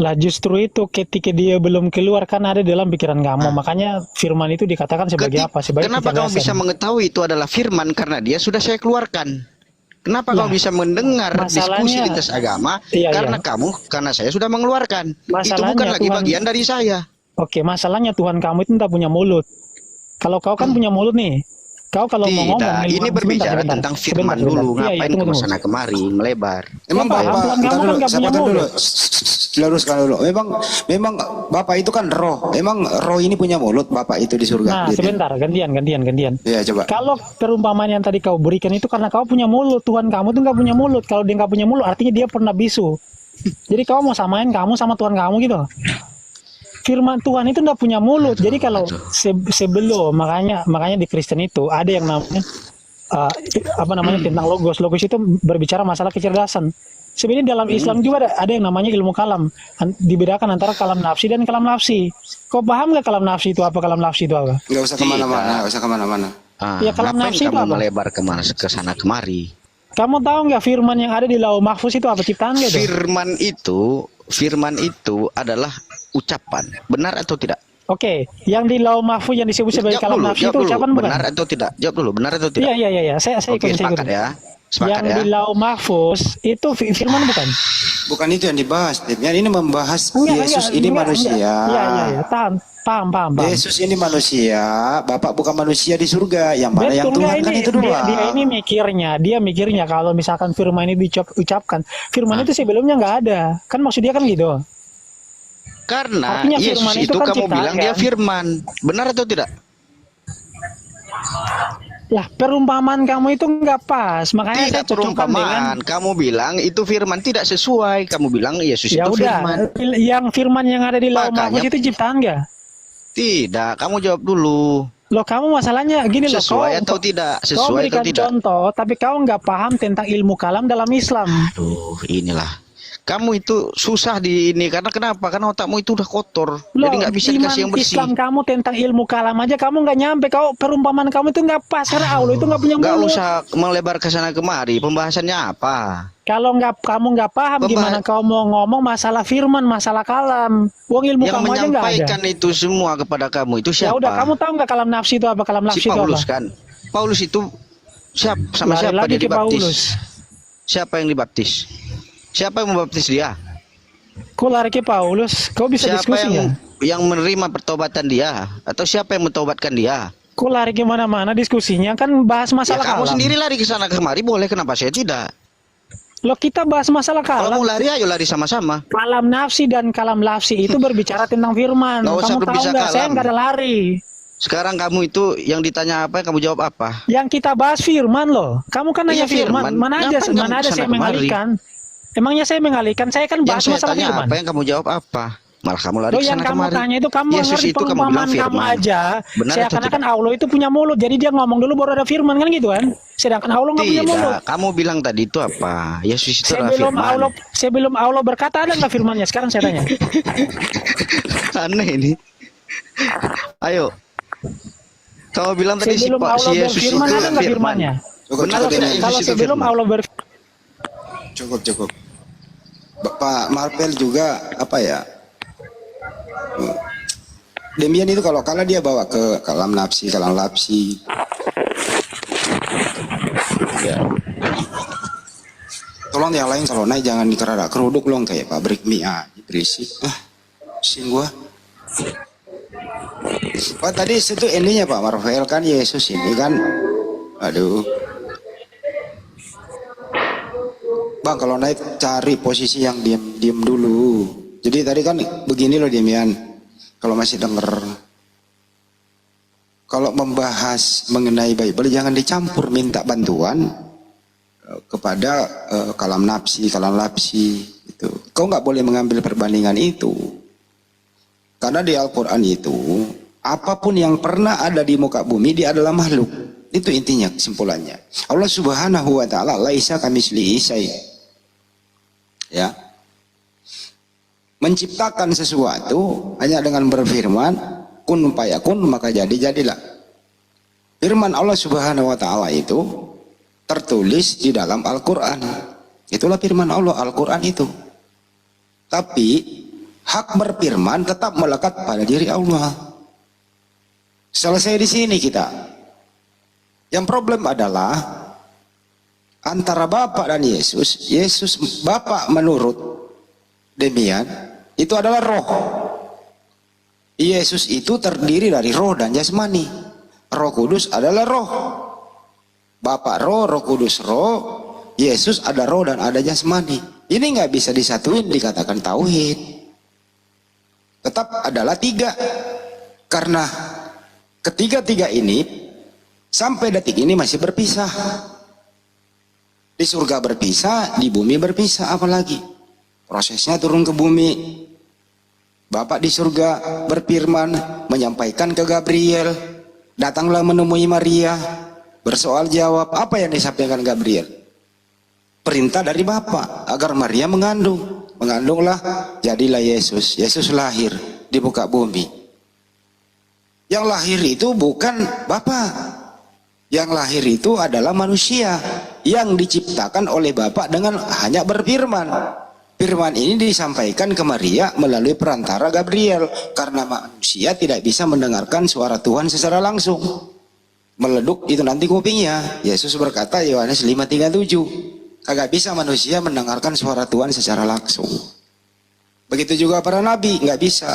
Lah justru itu ketika dia belum keluar kan ada dalam pikiran kamu. Makanya firman itu dikatakan sebagai apa? Sebagai Kenapa kamu bisa kecerdasan. mengetahui itu adalah firman? Karena dia sudah saya keluarkan. Kenapa Lah, kamu bisa mendengar diskusi masalahnya- lintas agama? Iya, Karena iya. karena saya sudah mengeluarkan. Itu Masalahnya bukan lagi Tuhan- bagian dari saya. Oke, masalahnya Tuhan kamu itu tidak punya mulut. Kalau kau kan punya mulut nih. Kau kalau mau ngomong Tidak, ini berbicara tentang firman dulu. Iya, Ngapain tunggu, kamu tunggu. sana kemari melebar? Emang Bapak, Bapak, Tuhan kamu bentar kan dulu, nggak saya punya potong dulu. mulut. Luruskan dulu. Memang Bapak itu kan roh. Emang roh ini punya mulut Bapak itu di surga. Nah, Gitu. sebentar, gantian. Iya, coba. Kalau perumpamaan yang tadi kau berikan itu karena kau punya mulut, Tuhan kamu tuh nggak punya mulut. Kalau dia nggak punya mulut, artinya dia pernah bisu. Jadi kau mau samain kamu sama Tuhan kamu gitu. Firman Tuhan itu nggak punya mulut. Jadi kalau sebelum makanya di Kristen itu ada yang namanya tentang logos. Logos itu berbicara masalah kecerdasan. Sebenarnya dalam Islam juga ada yang namanya ilmu kalam. Dibedakan antara kalam nafsi dan kalam nafsi. Kau paham nggak kalam nafsi itu apa? Kalam nafsi itu apa? Nggak usah kemana-mana. Ya, kalam ngapain nafsi itu kamu apa? melebar ke sana kemari? Kamu tahu nggak firman yang ada di Lauh Mahfuz itu apa ciptaan nggak itu? Firman itu adalah ucapan. Benar atau tidak? Oke, yang di Lauh Mahfuz yang disebut sebagai kalam nafsi itu ucapan bukan? Benar atau tidak? Jawab dulu, benar atau tidak? Iya. Saya Oke, ikut. sepakat ya. Sepakat Yang ya. di Lauh Mahfuz itu firman bukan? Bukan itu yang dibahas, Tim. Yang ini membahas Yesus ini manusia. Iya. Paham. Yesus ini manusia, Bapak bukan manusia di surga. Yang mana yang Betul Tuhan nggak kan ini? itu doang. Dia mikirnya kalau misalkan firman ini diucapkan, firman itu sebelumnya nggak ada. Kan maksud dia kan gitu. Karena Artinya Yesus firman itu itu kan kamu ciptaan, bilang dia kan? firman. Benar atau tidak? Lah, perumpamaan kamu itu nggak pas. Makanya Tidak saya cocokkan dengan perumpamaan. Kamu bilang itu firman, tidak sesuai. Kamu bilang Yesus ya itu udah, firman. yang firman yang ada di Lauh Makanya- Mahfuz itu ciptaan nggak? Tidak, kamu jawab dulu. Loh, kamu masalahnya gini loh. Sesuai atau tidak? Kau Sesuai atau berikan tidak? contoh, tapi kau nggak paham tentang ilmu kalam dalam Islam. Aduh, inilah. Kamu itu susah di ini karena kenapa? Karena otakmu itu udah kotor. Loh, Jadi nggak bisa iman dikasih yang bersih. Islam kamu tentang ilmu kalam aja kamu nggak nyampe. Kau perumpamaan kamu itu nggak pas karena Allah itu nggak punya Nggak mulut. usah melebar ke sana kemari. Pembahasannya apa? Kalau kamu nggak paham gimana kau mau ngomong masalah firman, masalah kalam. Wong ilmu Yang kamu aja nggak ada. menyampaikan itu semua kepada kamu itu Ya siapa? udah, kamu tahu nggak kalam nafsi itu apa? Kalam nafsi Si itu apa? Paulus kan. Paulus itu sama Lari siapa lagi dia ke dibaptis? Paulus. Siapa yang dibaptis? Siapa yang membaptis dia? Kau lari ke Paulus? Kau bisa Siapa diskusi nggak? yang menerima pertobatan dia? Atau siapa yang mentobatkan dia? Kau lari ke mana-mana diskusinya kan bahas Ya masalah kamu kalam. sendiri lari ke sana kemari boleh, kenapa saya tidak? Loh, kita bahas masalah Kalau kalam. mau lari ayo lari sama-sama. Kalam nafsi dan kalam lafsi itu berbicara tentang firman. Nggak usah Kamu tahu berbicara nggak? Saya kalam. nggak ada lari. Sekarang kamu itu yang ditanya apa, kamu jawab apa? Yang kita bahas firman loh. Kamu kan nanya Iya, firman. firman. Mana Ngapain ada kamu saya kesana kemari? mengalihkan. Emangnya saya mengalihkan? Saya kan bahas Yang saya masalah tanya firman. apa, yang kamu jawab apa? Malah kamu lari Loh, ke yang sana kamu kemari. tanya itu kamu Yesus ngerti itu kamu bilang perumpamaan kamu firman. aja. Benar Saya atau karena tidak? kan Allah itu punya mulut. Jadi dia ngomong dulu baru ada firman kan gitu kan. Sedangkan Allah nggak punya mulut. Tidak, kamu bilang tadi itu apa? Yesus itu adalah firman. Sebelum Allah berkata ada nggak firmannya? Sekarang saya tanya. Aneh ini. Ayo. Kamu bilang tadi Sebelum si Allah Yesus itu berfirman ada nggak firman. firmannya? Benar atau tidak? Kalau Yesus itu sebelum firman. Allah Cukup. Pak Marvel juga apa ya? Demian itu kalau dia bawa ke kalam nafsi. Ya. Tolong yang lain kalau naik jangan dikeradak keruduk long kayak pabrik mie berisik. Pusing gua. Pak tadi itu endingnya Pak Marvel kan Yesus ini kan. Aduh. Bang kalau naik cari posisi yang diam dulu. Jadi tadi kan begini loh Demian. Kalau masih denger. Kalau membahas mengenai Bible jangan dicampur minta bantuan kepada kalam nafsi gitu. Kau nggak boleh mengambil perbandingan itu. Karena di Al-Qur'an itu apapun yang pernah ada di muka bumi dia adalah makhluk. Itu intinya kesimpulannya. Allah Subhanahu wa taala laisa kamitslihi syai'. Ya. Menciptakan sesuatu hanya dengan berfirman kun fayakun maka jadilah. Firman Allah Subhanahu wa taala itu tertulis di dalam Al-Qur'an. Itulah firman Allah Al-Qur'an itu. Tapi hak berfirman tetap melekat pada diri Allah. Selesai di sini kita. Yang problem adalah antara Bapa dan Yesus. Yesus Bapa menurut demikian itu adalah roh. Yesus itu terdiri dari roh dan jasmani. Roh Kudus adalah roh. Bapa roh, Roh Kudus roh. Yesus ada roh dan ada jasmani. Ini nggak bisa disatuin dikatakan tauhid. Tetap adalah tiga. Karena ketiga-tiga ini sampai detik ini masih berpisah. Di surga berpisah, di bumi berpisah, apalagi prosesnya turun ke bumi. Bapak di surga berfirman, menyampaikan ke Gabriel, datanglah menemui Maria, bersoal jawab. Apa yang disampaikan Gabriel? Perintah dari Bapak agar Maria mengandung. Mengandunglah, jadilah Yesus. Yesus lahir di muka bumi. Yang lahir itu bukan Bapak. Yang lahir itu adalah manusia yang diciptakan oleh Bapak dengan hanya berfirman. Firman ini disampaikan ke Maria melalui perantara Gabriel karena manusia tidak bisa mendengarkan suara Tuhan secara langsung. Meleduk itu nanti kupingnya. Yesus berkata Yohanes 5:37, kagak bisa manusia mendengarkan suara Tuhan secara langsung. Begitu juga para nabi, nggak bisa.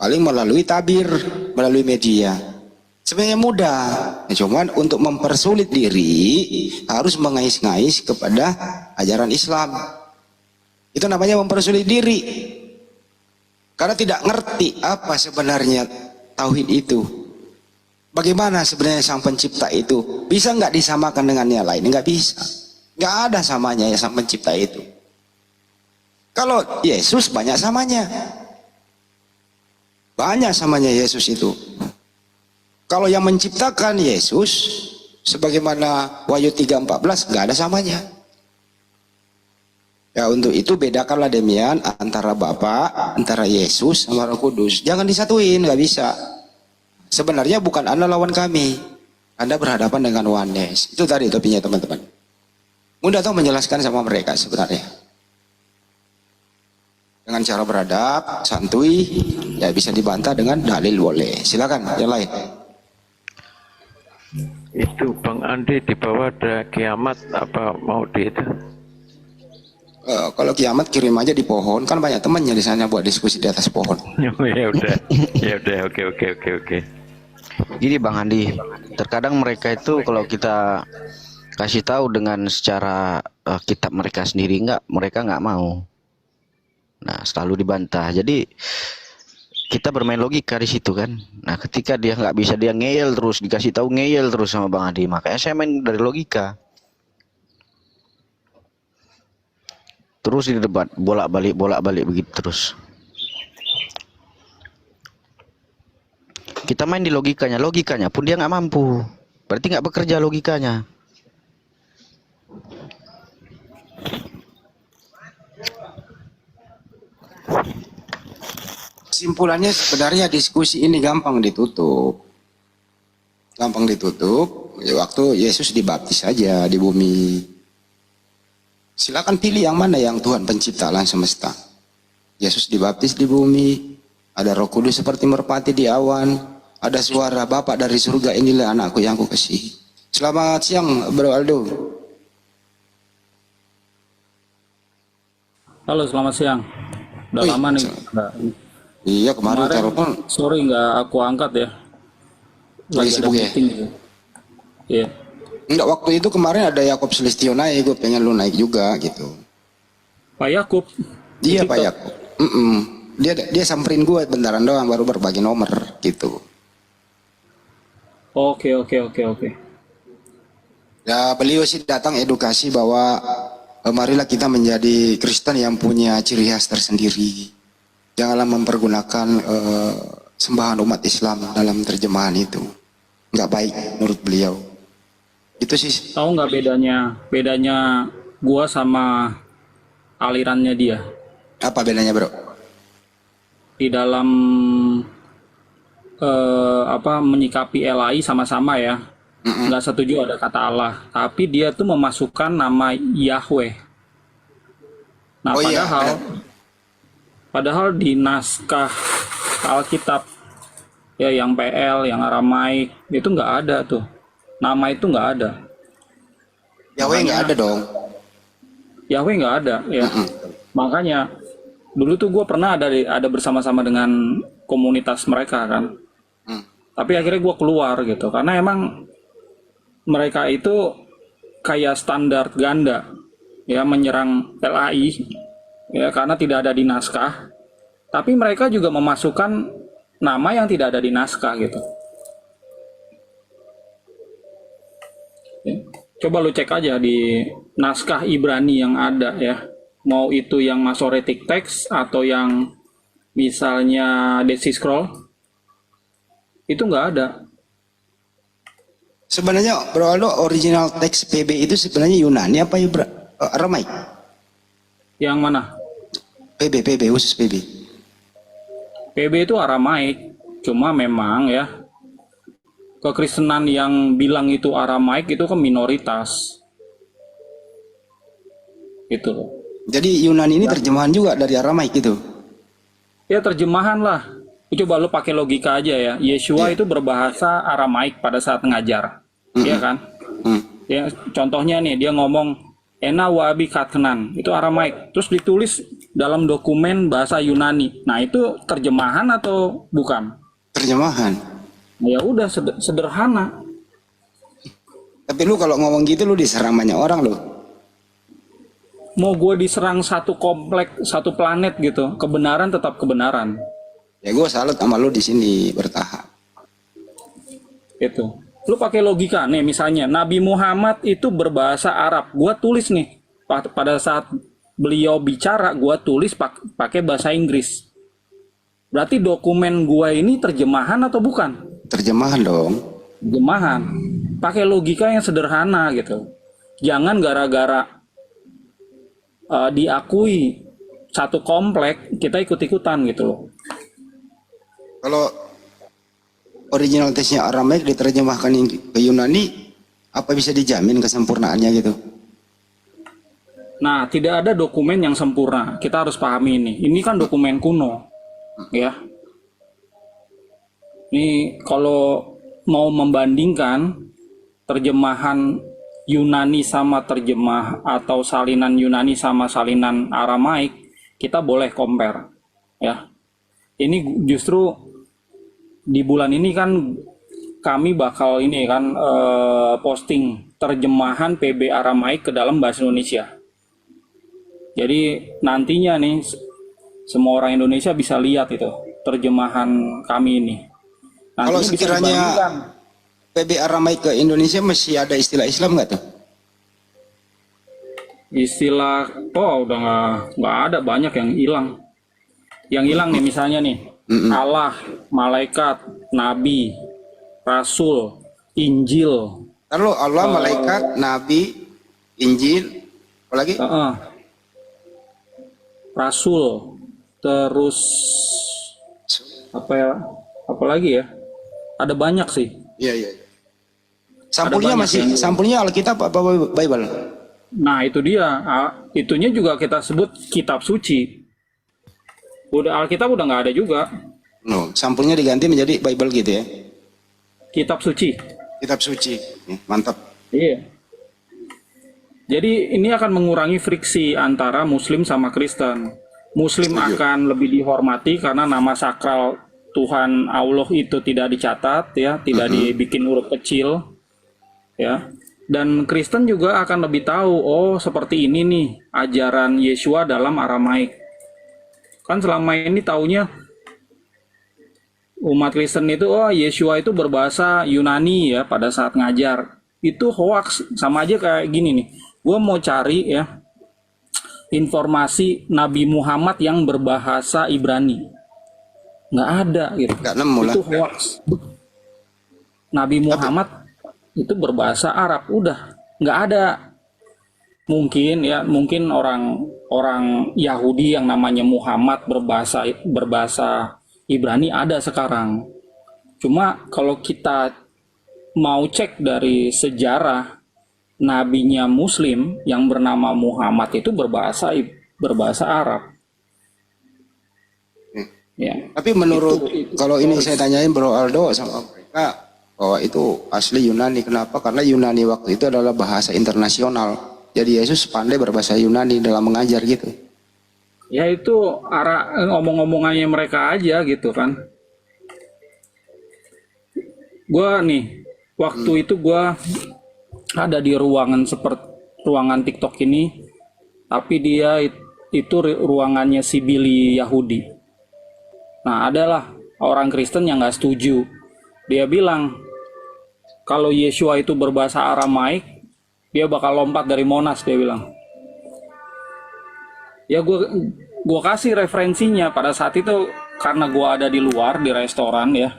Paling melalui tabir, melalui media. Sebenarnya mudah, cuman untuk mempersulit diri harus mengais-ngais kepada ajaran Islam. Itu namanya mempersulit diri. Karena tidak ngerti apa sebenarnya tauhid itu. Bagaimana sebenarnya sang pencipta itu? Bisa nggak disamakan dengan yang lain? Nggak bisa. Nggak ada samanya ya sang pencipta itu. Kalau Yesus banyak samanya. Banyak samanya Yesus itu. Kalau yang menciptakan Yesus, sebagaimana Wahyu 3:14, nggak ada samanya. Ya untuk itu bedakanlah demikian antara Bapa, antara Yesus sama Roh Kudus. Jangan disatuin, nggak bisa. Sebenarnya bukan Anda lawan kami. Anda berhadapan dengan oneness. Itu tadi topiknya teman-teman. Mudah toh menjelaskan sama mereka sebenarnya. Dengan cara beradab, santuy, ya bisa dibantah dengan dalil boleh. Silakan yang lain. Itu Bang Andi di bawah ada kiamat apa mau di itu? Kalau kiamat kirim aja di pohon, kan banyak temannya di sana buat diskusi di atas pohon. Ya udah, oke. Gini Bang Andi, terkadang mereka itu kalau kita kasih tahu dengan secara kitab mereka sendiri mereka nggak mau. Nah selalu dibantah. Jadi kita bermain logika di situ kan. Nah ketika dia nggak bisa, dia ngeyel terus, dikasih tahu ngeyel terus sama Bang Andi. Makanya saya main dari logika. Terus di debat bolak-balik begitu terus. Kita main di logikanya pun dia nggak mampu. Berarti nggak bekerja logikanya. Kesimpulannya sebenarnya diskusi ini gampang ditutup. Gampang ditutup. Ya, waktu Yesus dibaptis saja di bumi. Silakan pilih yang mana yang Tuhan pencipta alam semesta. Yesus dibaptis di bumi, ada Roh Kudus seperti merpati di awan, ada suara Bapa dari surga, inilah anakku yang kukasihi. Selamat siang Bro Aldo. Halo, selamat siang. Udah lama nih. Iya kemarin telepon. Sorry nggak aku angkat ya. Lagi ada meeting gitu. Iya. Enggak, waktu itu kemarin ada Yakob Selestio naik, gue pengen lu naik juga gitu. Pak Yakob? Iya Pak Yakob. Dia samperin gue bentaran doang, baru berbagi nomor gitu. Oke. Ya beliau sih datang edukasi bahwa marilah kita menjadi Kristen yang punya ciri khas tersendiri. Janganlah mempergunakan sembahan umat Islam dalam terjemahan itu. Nggak baik menurut beliau. Itu sih. Tahu nggak bedanya gua sama alirannya dia? Apa bedanya bro? Di dalam menyikapi LAI sama-sama ya. Nggak setuju ada kata Allah, tapi dia tuh memasukkan nama Yahweh. Nah padahal Padahal di naskah Alkitab ya yang PL, yang Aramaik itu nggak ada tuh. Nama itu nggak ada. Yahweh nggak ada dong. Yahweh nggak ada ya. Makanya dulu tuh gue pernah ada bersama-sama dengan komunitas mereka kan. Tapi akhirnya gue keluar gitu karena emang mereka itu kayak standar ganda ya, menyerang LAI ya karena tidak ada di naskah. Tapi mereka juga memasukkan nama yang tidak ada di naskah gitu. Ya. Coba lu cek aja di naskah Ibrani yang ada ya. Mau itu yang Masoretic Text atau yang misalnya Dead Sea Scroll, itu nggak ada. Sebenarnya Bro Aldo, original teks PB itu sebenarnya Yunani apa Aramaik? Yang mana? PB khusus PB. PB itu Aramaik, cuma memang ya kekristenan yang bilang itu Aramaik itu kan minoritas. Gitu loh. Jadi Yunani ini terjemahan juga dari Aramaik gitu. Ya terjemahan lah. Coba lu pakai logika aja ya. Yeshua itu berbahasa Aramaik pada saat ngajar. Iya kan? Ya, contohnya nih dia ngomong Ena wabi katkenan, itu Aramaik. Terus ditulis dalam dokumen bahasa Yunani. Nah, itu terjemahan atau bukan? Terjemahan. Ya udah sederhana. Tapi lu kalau ngomong gitu lu diserang banyak orang lu. Mau gue diserang satu komplek, satu planet gitu, kebenaran tetap kebenaran. Ya gue salut sama lu di sini bertahap. Itu. Lu pakai logika nih, misalnya Nabi Muhammad itu berbahasa Arab. Gua tulis nih pada saat beliau bicara, gua tulis pakai bahasa Inggris. Berarti dokumen gua ini terjemahan atau bukan? Terjemahan dong. Terjemahan. Pakai logika yang sederhana gitu. Jangan gara-gara diakui satu komplek kita ikut-ikutan gitu loh. Kalau original teksnya Aramaik diterjemahkan ke Yunani, apa bisa dijamin kesempurnaannya gitu? Nah, tidak ada dokumen yang sempurna. Kita harus pahami ini. Ini kan dokumen kuno, ya. Ini kalau mau membandingkan terjemahan Yunani sama terjemah atau salinan Yunani sama salinan Aramaik, kita boleh compare, ya. Ini justru di bulan ini kan kami bakal ini kan posting terjemahan PB Aramaik ke dalam bahasa Indonesia. Jadi nantinya nih semua orang Indonesia bisa lihat itu terjemahan kami ini. Nantinya kalau sekiranya PB Aramaik ke Indonesia masih ada istilah Islam nggak tuh? Istilah, udah nggak ada, banyak yang hilang. Yang hilang nih misalnya nih Allah, malaikat, nabi, rasul, Injil. Lalu Allah, malaikat, nabi, Injil, apa lagi? Rasul, terus apa ya? Apa lagi ya? Ada banyak sih. Iya. Sampulnya Alkitab apa Bible? Nah itu dia. Itunya juga kita sebut kitab suci. Udah Alkitab udah nggak ada juga. No, sampulnya diganti menjadi Bible gitu ya? Kitab suci. Kitab suci, mantap. Iya. Jadi ini akan mengurangi friksi antara Muslim sama Kristen. Muslim akan lebih dihormati karena nama sakral Tuhan Allah itu tidak dicatat ya, tidak dibikin huruf kecil ya. Dan Kristen juga akan lebih tahu, oh seperti ini nih ajaran Yeshua dalam Aramaik. Kan selama ini taunya umat Kristen itu, oh Yeshua itu berbahasa Yunani ya pada saat ngajar. Itu hoax, sama aja kayak gini nih. Gue mau cari ya informasi Nabi Muhammad yang berbahasa Ibrani. Nggak ada gitu. Nggak nemu lah. Itu hoax. Nabi Muhammad itu berbahasa Arab, udah nggak ada. Mungkin orang Yahudi yang namanya Muhammad berbahasa Ibrani ada sekarang. Cuma kalau kita mau cek dari sejarah, nabinya Muslim yang bernama Muhammad itu berbahasa Arab. Ya. Tapi menurut kalau ini saya tanyain Bro Aldo sama mereka bahwa itu asli Yunani. Kenapa? Karena Yunani waktu itu adalah bahasa internasional. Jadi Yesus pandai berbahasa Yunani dalam mengajar gitu. Ya itu arah ngomong-ngomongannya mereka aja gitu kan. Gua nih waktu itu gua ada di ruangan seperti ruangan TikTok ini, tapi dia itu ruangannya si Billy Yahudi. Nah, adalah orang Kristen yang nggak setuju. Dia bilang kalau Yeshua itu berbahasa Aramaik, dia bakal lompat dari Monas, dia bilang. Ya gue kasih referensinya pada saat itu karena gue ada di luar di restoran ya.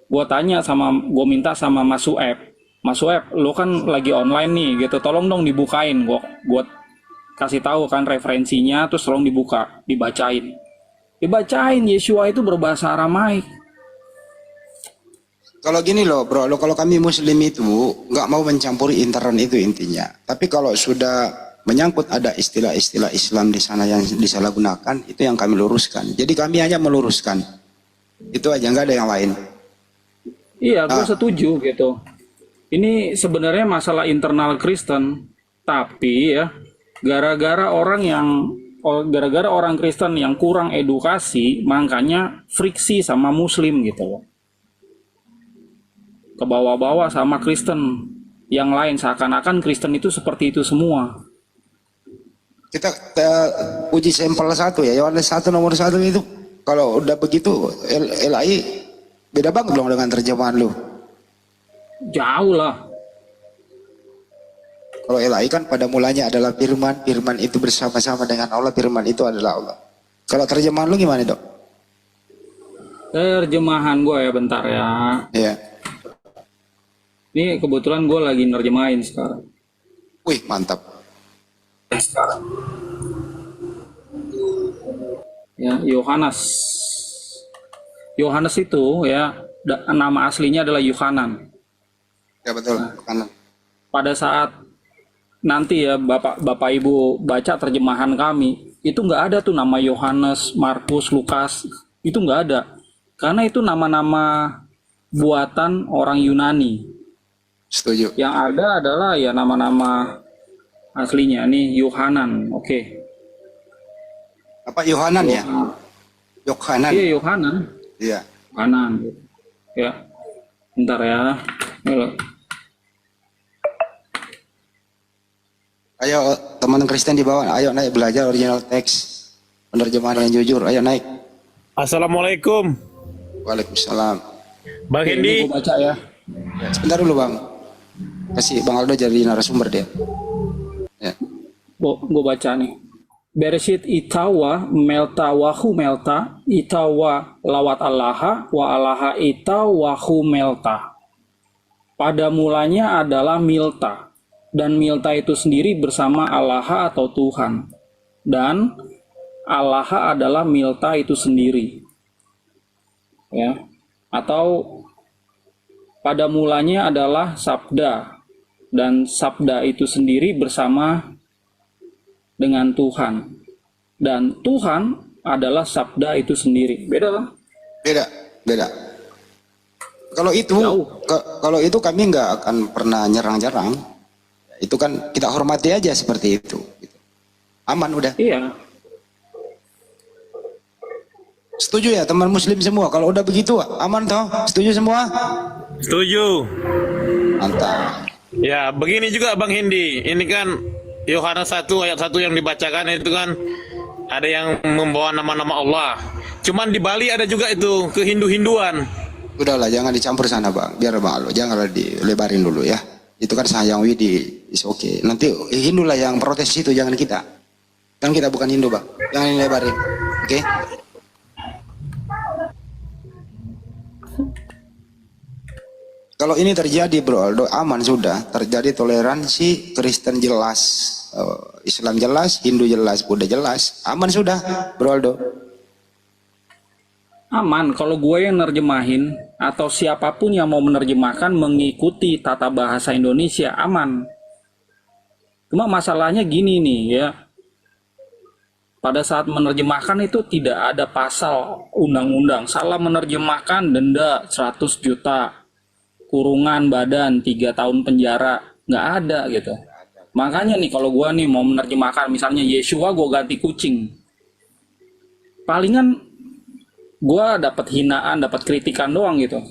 Gue minta sama Mas Sueb. Mas Sueb, lo kan lagi online nih gitu, tolong dong dibukain. Gue kasih tahu kan referensinya, terus tolong dibacain. Dibacain Yeshua itu berbahasa Aramaik. Kalau gini loh bro, kalau kami Muslim itu nggak mau mencampuri intern itu intinya. Tapi kalau sudah menyangkut ada istilah-istilah Islam di sana yang disalahgunakan, itu yang kami luruskan. Jadi kami hanya meluruskan. Itu aja, nggak ada yang lain. Iya, gue setuju gitu. Ini sebenarnya masalah internal Kristen, tapi ya gara-gara orang Kristen yang kurang edukasi, makanya friksi sama Muslim gitu loh. Ke bawah-bawah sama Kristen yang lain, seakan-akan Kristen itu seperti itu semua. Kita uji sampel 1 ya, Yohanes 1 nomor 1 itu. Kalau udah begitu, LAI beda banget dong dengan terjemahan lu. Jauh lah. Kalau LAI kan pada mulanya adalah firman, firman itu bersama-sama dengan Allah, firman itu adalah Allah. Kalau terjemahan lu gimana dok? Terjemahan gue ya bentar ya. Iya. Ini kebetulan gue lagi nerjemahin sekarang. Wih mantap. Sekarang. Ya Yohanes. Yohanes itu ya nama aslinya adalah Yohanan. Ya betul. Yohanan. Pada saat nanti ya Bapak Ibu baca terjemahan kami, itu nggak ada tuh nama Yohanes, Markus, Lukas, itu nggak ada. Karena itu nama-nama buatan orang Yunani. Setuju. Yang ada adalah ya nama-nama aslinya. Nih Yohanan, oke. Apa Yohanan ya? Yohanan. Iya Yohanan. Iya. Yohanan. Ya. Bentar ya. Ayo teman Kristen di bawah, ayo naik belajar original teks, penerjemahan yang jujur, ayo naik. Assalamualaikum. Waalaikumsalam. Bang Hendy. Gue baca ya. Sebentar dulu bang, kasih Bang Aldo jadi narasumber dia. Ya. Gue baca nih. Bereshit itawa melta wahu melta itawa lawat allaha wa allaha itawahu melta. Pada mulanya adalah milta. Dan milta itu sendiri bersama Allaha atau Tuhan. Dan Allaha adalah milta itu sendiri. Ya. Atau pada mulanya adalah sabda. Dan sabda itu sendiri bersama dengan Tuhan. Dan Tuhan adalah sabda itu sendiri. Beda kan? Beda. Kalau itu kami nggak akan pernah nyerang-nyerang. Itu kan kita hormati aja seperti itu. Aman udah. Iya. Setuju ya teman Muslim semua. Kalau udah begitu aman toh? Setuju semua? Setuju. Mantap. Ya begini juga Bang Hendy. Ini kan Yohanes 1 ayat 1 yang dibacakan itu kan ada yang membawa nama-nama Allah. Cuman di Bali ada juga itu ke Hindu-Hinduan. Udahlah jangan dicampur sana bang. Biar bang lo janganlah dilebarin dulu ya. Itu kan sayang Widi, is okay. Nanti Hindu lah yang protes itu, jangan kita. Kan kita bukan Hindu bang, jangan dilebarin, oke? Kalau ini terjadi bro Aldo, aman sudah. Terjadi toleransi, Kristen jelas, Islam jelas, Hindu jelas, Buddha jelas, aman sudah bro Aldo. Aman kalau gue yang nerjemahin atau siapapun yang mau menerjemahkan mengikuti tata bahasa Indonesia aman. Cuma masalahnya gini nih ya. pada saat menerjemahkan itu tidak ada pasal undang-undang. Salah menerjemahkan denda 100 juta, kurungan badan 3 tahun penjara, nggak ada gitu. Makanya nih kalau gua nih mau menerjemahkan misalnya Yeshua gua ganti kucing, palingan gua dapat hinaan, dapat kritikan doang gitu.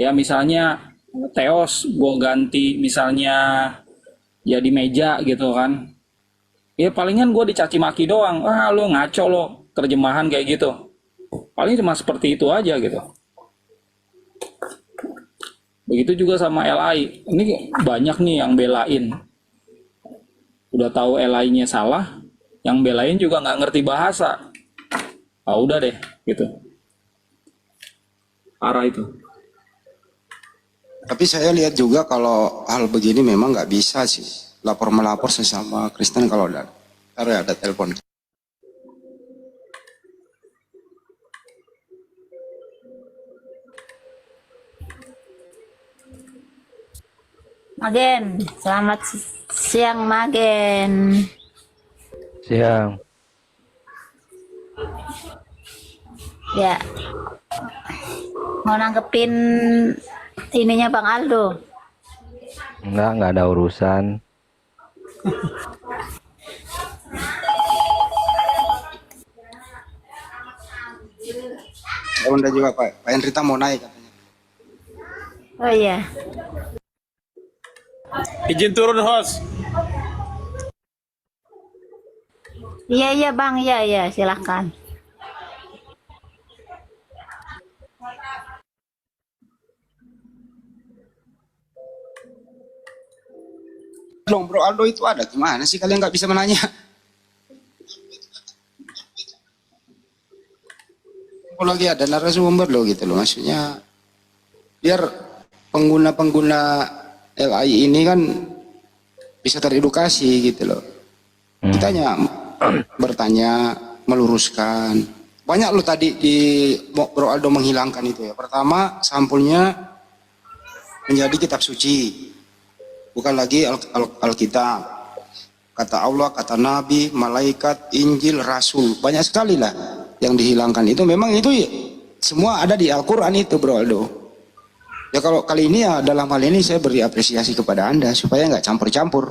Ya misalnya Theos gua ganti misalnya jadi meja gitu kan. Ya palingan gue dicaci maki doang. Ah lo ngaco lo, terjemahan kayak gitu. Paling cuma seperti itu aja gitu. Begitu juga sama LI. Ini banyak nih yang belain. Udah tahu LI-nya salah, yang belain juga nggak ngerti bahasa. Ah udah deh gitu. Parah itu. Tapi saya lihat juga kalau hal begini memang nggak bisa sih. Lapor-melapor sesama Kristen kalau ada telepon. Magen, selamat siang Magen. Siang. Ya, mau nanggepin ininya Bang Aldo. Enggak ada urusan. Udah juga Pak Henrita mau naik katanya. Oh iya. Izin turun host. Iya Bang, iya silahkan. Dong Bro Aldo itu ada gimana sih kalian nggak bisa menanya? Kalau lagi ada narasumber loh gitu loh, maksudnya biar pengguna-pengguna LI ini kan bisa teredukasi gitu loh. Kita hanya bertanya, meluruskan. Banyak loh tadi di Bro Aldo menghilangkan itu ya. Pertama sampulnya menjadi kitab suci. Bukan lagi Alkitab, kata Allah, kata Nabi, malaikat, Injil, Rasul, banyak sekali lah yang dihilangkan. Itu memang itu ya, semua ada di Al-Quran itu Bro Aldo. Ya kalau kali ini ya dalam hal ini saya beri apresiasi kepada Anda supaya nggak campur-campur,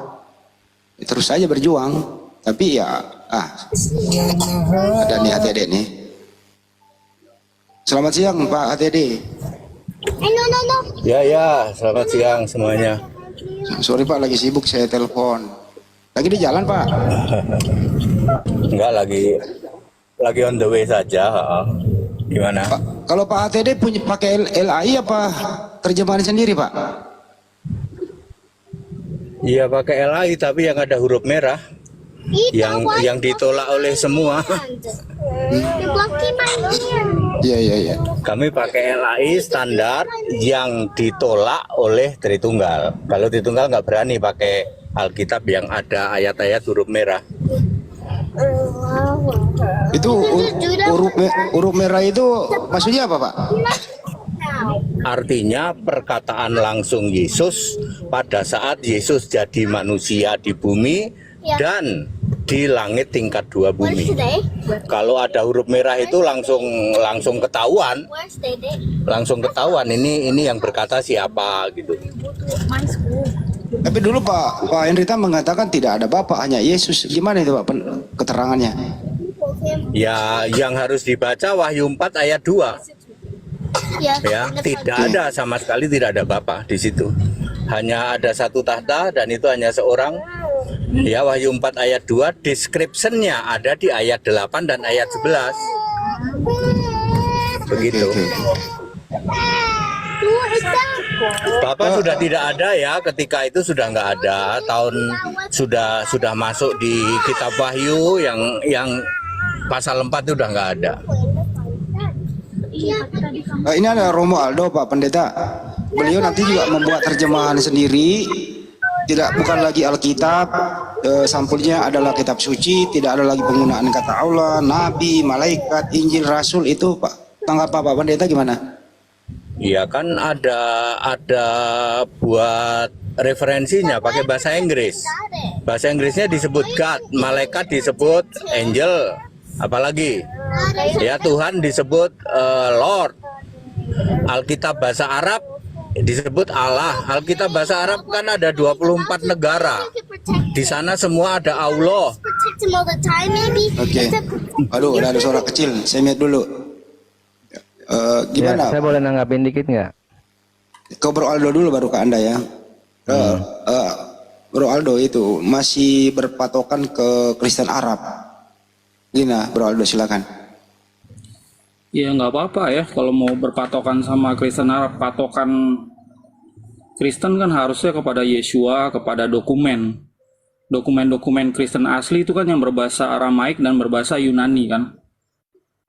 ya, terus saja berjuang. Tapi ya ada nih HTD nih. Selamat siang Pak HTD. Ya, selamat siang semuanya. Sorry Pak, lagi sibuk saya telepon. Lagi di jalan Pak? Enggak, lagi on the way saja. Gimana? Pak, kalau Pak HTD punya pakai LAI apa terjemahan sendiri Pak? Iya pakai LAI tapi yang ada huruf merah. Yang ditolak oleh semua. Iya. Kami pakai LAI standar yang ditolak oleh Tritunggal. Kalau Tritunggal nggak berani pakai Alkitab yang ada ayat-ayat huruf merah. Itu huruf merah itu maksudnya apa Pak? Artinya perkataan langsung Yesus pada saat Yesus jadi manusia di bumi dan di langit tingkat 2 bumi. Kalau ada huruf merah itu langsung ketahuan. Langsung ketahuan ini yang berkata siapa gitu. Tapi dulu Pak Henrita mengatakan tidak ada Bapa, hanya Yesus. Gimana itu Pak keterangannya? Ya, yang harus dibaca Wahyu 4 ayat 2. Ya, tidak ada sama sekali, tidak ada Bapa di situ. Hanya ada satu tahta dan itu hanya seorang. Ya, Wahyu 4 ayat 2, description-nya ada di ayat 8 dan ayat 11. Begitu. Bapak sudah tidak ada ya, ketika itu sudah nggak ada. Tahun sudah masuk di kitab Wahyu yang pasal 4 itu udah nggak ada. Ini ada Romo Aldo Pak Pendeta. Beliau nanti juga membuat terjemahan sendiri. Bukan lagi Alkitab, sampulnya adalah kitab suci, tidak ada lagi penggunaan kata Allah, Nabi, malaikat, Injil, Rasul. Itu Pak, tanggapan Pak Pendeta gimana? Iya kan ada buat referensinya pakai bahasa Inggris. Bahasa Inggrisnya disebut God, malaikat disebut angel, apalagi ya Tuhan disebut Lord. Alkitab bahasa Arab disebut Allah. Alkitab bahasa Arab kan ada 24 negara. Di sana semua ada Allah. Oke. Aduh, ada suara kecil. Saya mute dulu. Gimana? Ya, saya boleh nanggapin dikit nggak? Ke Bro Aldo dulu baru ke Anda ya. Bro Aldo itu masih berpatokan ke Kristen Arab. Gimana Bro Aldo, silakan. Ya nggak apa-apa ya kalau mau berpatokan sama Kristen Arab. Patokan Kristen kan harusnya kepada Yesua, kepada dokumen. Dokumen-dokumen Kristen asli itu kan yang berbahasa Aramaik dan berbahasa Yunani kan.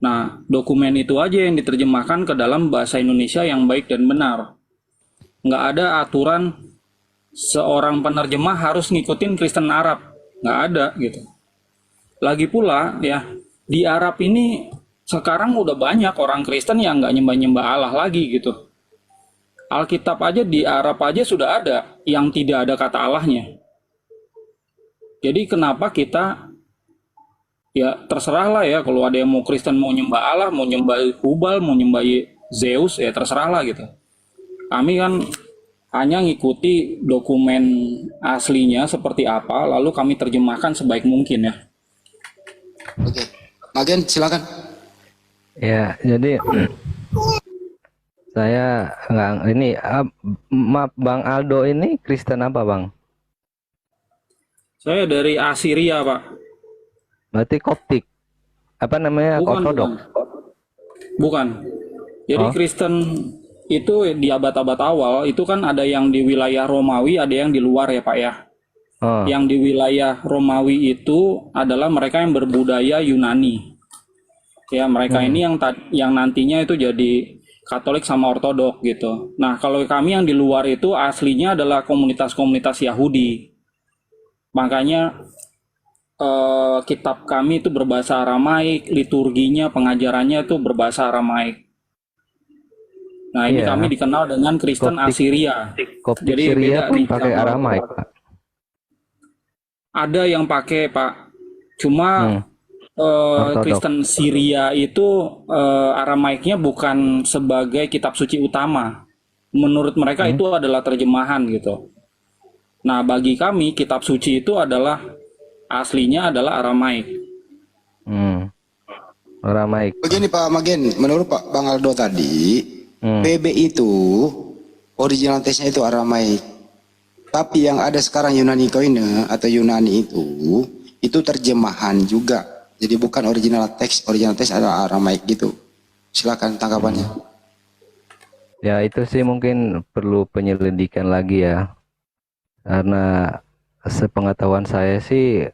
Nah, dokumen itu aja yang diterjemahkan ke dalam bahasa Indonesia yang baik dan benar. Nggak ada aturan seorang penerjemah harus ngikutin Kristen Arab. Nggak ada gitu. Lagi pula ya, di Arab ini sekarang udah banyak orang Kristen yang nggak nyembah-nyembah Allah lagi gitu. Alkitab aja di Arab aja sudah ada yang tidak ada kata Allahnya. Jadi kenapa kita, ya terserah lah ya, kalau ada yang mau Kristen mau nyembah Allah, mau nyembah Hubal, mau nyembah Zeus, ya terserah lah gitu. Kami kan hanya ngikuti dokumen aslinya seperti apa, lalu kami terjemahkan sebaik mungkin ya. Oke, Magen silakan. Ya, jadi saya nggak ini maaf Bang Aldo ini Kristen apa Bang? Saya dari Assyria Pak. Berarti Koptik. Apa namanya? Ortodok? Bukan. Jadi Kristen itu di abad-abad awal itu kan ada yang di wilayah Romawi, ada yang di luar ya Pak ya. Yang di wilayah Romawi itu adalah mereka yang berbudaya Yunani. Ya mereka ini yang nantinya itu jadi Katolik sama Ortodok gitu. Nah kalau kami yang di luar itu aslinya adalah komunitas-komunitas Yahudi. Makanya kitab kami itu berbahasa Aramaik, liturginya, pengajarannya itu berbahasa Aramaik. Nah ini kami dikenal dengan Kristen Assyria. Koptik Jadi Syria beda pun nih. pakai Aramaik Pak. Ada yang pakai Pak. Cuma Kristen Syria itu Aramaiknya bukan sebagai kitab suci utama. Menurut mereka itu adalah terjemahan gitu. Nah bagi kami kitab suci itu adalah aslinya adalah Aramaik. Aramaik. Begini Pak Magen, menurut Pak Bang Aldo tadi, PB itu original teksnya itu Aramaik. Tapi yang ada sekarang Yunani Koine atau Yunani itu terjemahan juga. Jadi bukan original teks adalah Aramaik gitu. Silakan tanggapannya. Ya itu sih mungkin perlu penyelidikan lagi ya. Karena sepengetahuan saya sih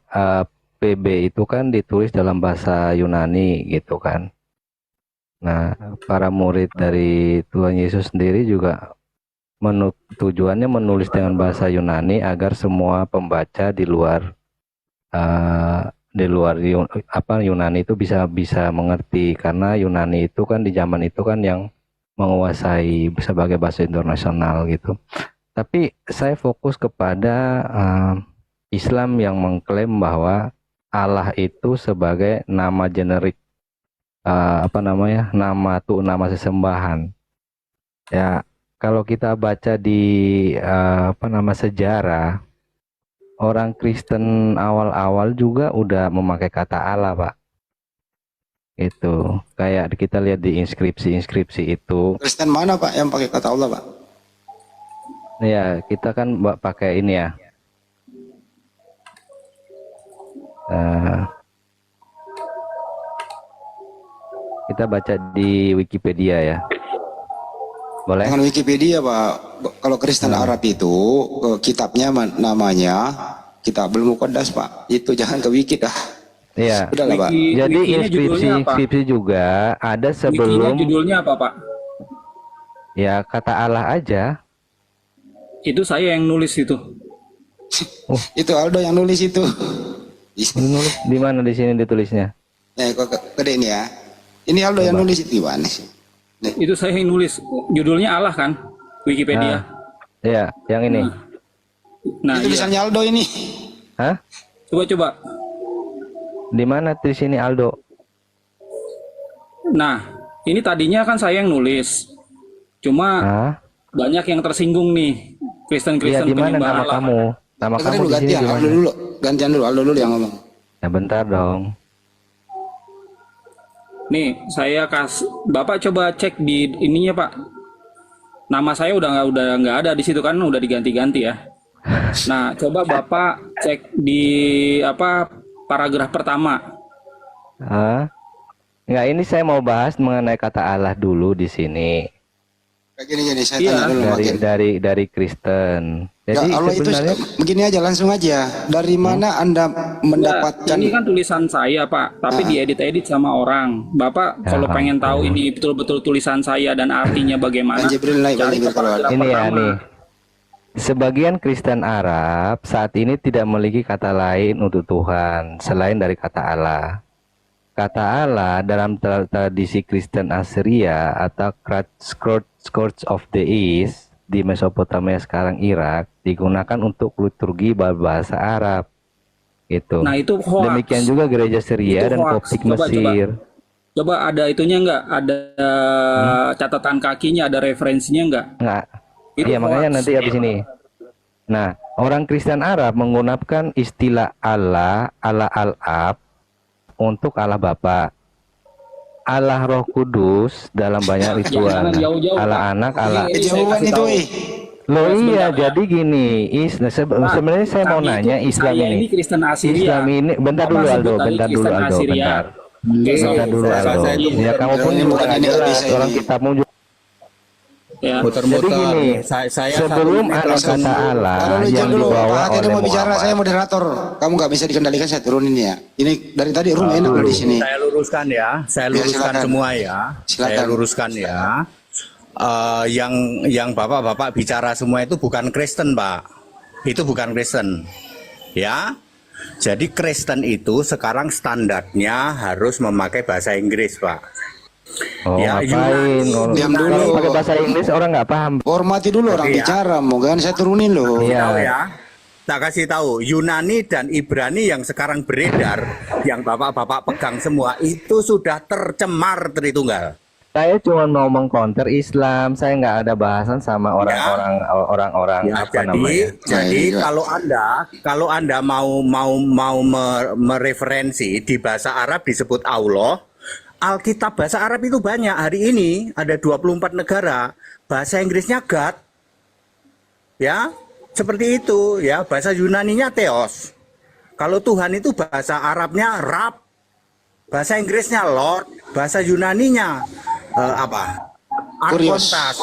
PB itu kan ditulis dalam bahasa Yunani gitu kan. Nah, para murid dari Tuhan Yesus sendiri juga tujuannya menulis dengan bahasa Yunani agar semua pembaca di luar Yunani itu bisa mengerti, karena Yunani itu kan di zaman itu kan yang menguasai sebagai bahasa internasional gitu. Tapi saya fokus kepada Islam yang mengklaim bahwa Allah itu sebagai nama generik, nama sesembahan. Ya, kalau kita baca di sejarah, orang Kristen awal-awal juga udah memakai kata Allah, Pak. Itu kayak kita lihat di inskripsi itu. Kristen mana Pak yang pakai kata Allah Pak? Ya, kita kan pakai ini ya. Kita baca di Wikipedia ya. Boleh? Dengan Wikipedia Pak. Kalau Kristen Arab itu kitabnya namanya Kitab Al-Muqaddas Pak. Itu jangan ke Wiki dah. Iya. Udahlah Pak. Jadi inskripsi juga ada sebelum. Judulnya apa Pak? Ya kata Allah aja. Itu saya yang nulis itu. Itu Aldo yang nulis itu. Nulis di mana di sini ditulisnya? Kok gede ini ya. Ini Aldo yang nulis itu gimana sih? Itu saya yang nulis. Judulnya Allah kan? Wikipedia. Iya, yang ini. Nah, itu tulisannya Aldo ini. Hah? Coba. Di mana di sini Aldo? Nah, ini tadinya kan saya yang nulis. Cuma banyak yang tersinggung nih. Kristen-Kristen Di mana penyembah nama Allah. kamu? Nama Dengerin kamu dulu, di sini gantian di Aldo mana? dulu. Gantian dulu, Aldo dulu yang ngomong. Ya bentar dong. Nih, saya Bapak coba cek di ininya, Pak. Nama saya udah nggak ada di situ kan, udah diganti-ganti ya. Nah, coba Bapak cek di paragraf pertama. Enggak, ini saya mau bahas mengenai kata Allah dulu di sini. Kayak gini, saya tanya dulu Dari Kristen. Jadi Allah itu sebenarnya begini aja, langsung aja. Dari mana Anda mendapatkan? Ini kan tulisan saya, Pak, tapi diedit-edit sama orang. Bapak kalau pengen tahu ini betul-betul tulisan saya dan artinya bagaimana? Cari ke paragraf ini ya pertama. nih. Sebagian Kristen Arab saat ini tidak memiliki kata lain untuk Tuhan selain dari kata Allah. Kata Allah dalam tradisi Kristen Assyria atau Church of the East di Mesopotamia sekarang Irak digunakan untuk liturgi bahasa Arab. Itu. Nah, itu hoax. Demikian juga gereja Syria Itu dan hoax. Koptik Coba. Mesir. Coba ada itunya nggak? Ada catatan kakinya, ada referensinya nggak? Nggak. Itu Iya, makanya hoax. nanti habis ini. Nah, orang Kristen Arab menggunakan istilah Allah Al-Ab untuk Allah Bapa, Allah Roh Kudus dalam banyak ritual, Jangan jauh-jauh, Allah Pak. Anak, Allah. Jawaban itu, Loh Sebentar iya, ya. jadi gini, sebenarnya saya mau Kami nanya itu- Islam saya ini. ini Kristen Assyria. Islam ini, bentar Bapak dulu sebut Aldo, tadi bentar dulu Kristen Aldo, Assyria. bentar. Oke. Bentar dulu Aldo. Ya kamu pun Ini juga bukan ini, nggak jelas, bisa orang ini. kitabmu juga. Ya. Jadi gini, sebelum ada kata Allah Kalau lu yang jangan dulu, dibawa Pak Hakim oleh mau bicara, Muhammad. saya moderator. Kamu nggak bisa dikendalikan, saya turunin ya. Ini dari tadi room enak loh di sini. Saya luruskan ya, saya Ya, luruskan silakan. semua ya. Silakan. Saya luruskan ya. Yang bapak-bapak bicara semua itu bukan Kristen, Pak. Itu bukan Kristen. Ya. Jadi Kristen itu sekarang standarnya harus memakai bahasa Inggris, Pak. Oh, Ya, ngapain? Kalau Diam dulu. kalau pakai bahasa Inggris orang nggak paham. Hormati dulu orang Iya. bicara, mau kan saya turunin loh. Iya. Tahu ya. Tak kasih tahu, Yunani dan Ibrani yang sekarang beredar, yang bapak-bapak pegang semua, itu sudah tercemar Tritunggal. Saya cuma ngomong counter Islam, saya nggak ada bahasan sama orang-orang Ya, apa namanya. jadi kalau anda mau mereferensi di bahasa Arab disebut Allah, Alkitab bahasa Arab itu banyak. Hari ini ada 24 negara, bahasa Inggrisnya God. Ya, seperti itu ya. Bahasa Yunaninya Theos. Kalau Tuhan itu bahasa Arabnya Rab, bahasa Inggrisnya Lord, bahasa Yunaninya apa? Kurios. Arkontas.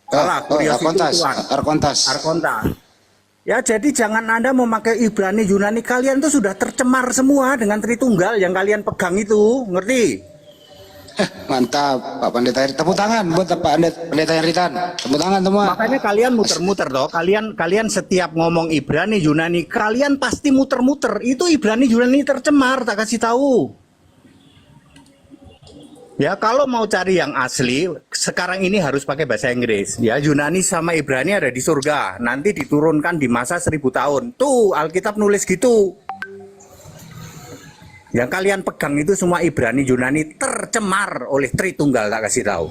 Salah, Kurios itu Tuhan. Arkontas. Ya, jadi jangan Anda memakai Ibrani, Yunani, kalian tuh sudah tercemar semua dengan Tritunggal yang kalian pegang itu, ngerti? Mantap, Pak Pendeta Heritan. Tepuk tangan buat Pak Pendeta Heritan. Tepuk tangan semua. Makanya kalian muter-muter toh. Kalian setiap ngomong Ibrani, Yunani, kalian pasti muter-muter. Itu Ibrani, Yunani tercemar, tak kasih tahu. Ya, kalau mau cari yang asli, sekarang ini harus pakai bahasa Inggris. Ya, Yunani sama Ibrani ada di surga. Nanti diturunkan di masa 1000 tahun. Tuh, Alkitab nulis gitu. Yang kalian pegang itu semua Ibrani, Yunani tercemar oleh Tritunggal, tak kasih tahu.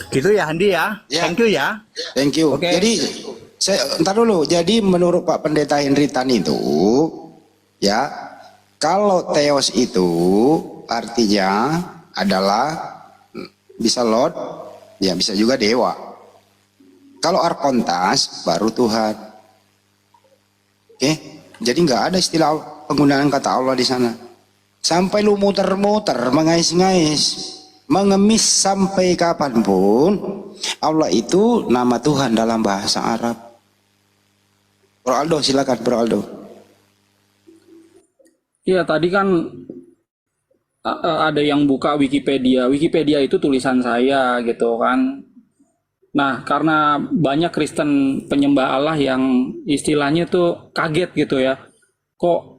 Gitu ya, Andi ya. Thank you ya. Thank you. Oke. Jadi entar dulu. Jadi menurut Pak Pendeta Henritan itu, ya, kalau Theos itu artinya adalah bisa Lord, ya bisa juga dewa. Kalau Arkontas baru Tuhan. Oke, jadi nggak ada istilah penggunaan kata Allah di sana. Sampai lu muter-muter, mengais-ngais, mengemis sampai kapanpun, Allah itu nama Tuhan dalam bahasa Arab. Bro Aldo, silakan Bro Aldo. Iya, tadi kan ada yang buka Wikipedia. Wikipedia itu tulisan saya gitu kan. Nah, karena banyak Kristen penyembah Allah yang istilahnya tuh kaget gitu ya. Kok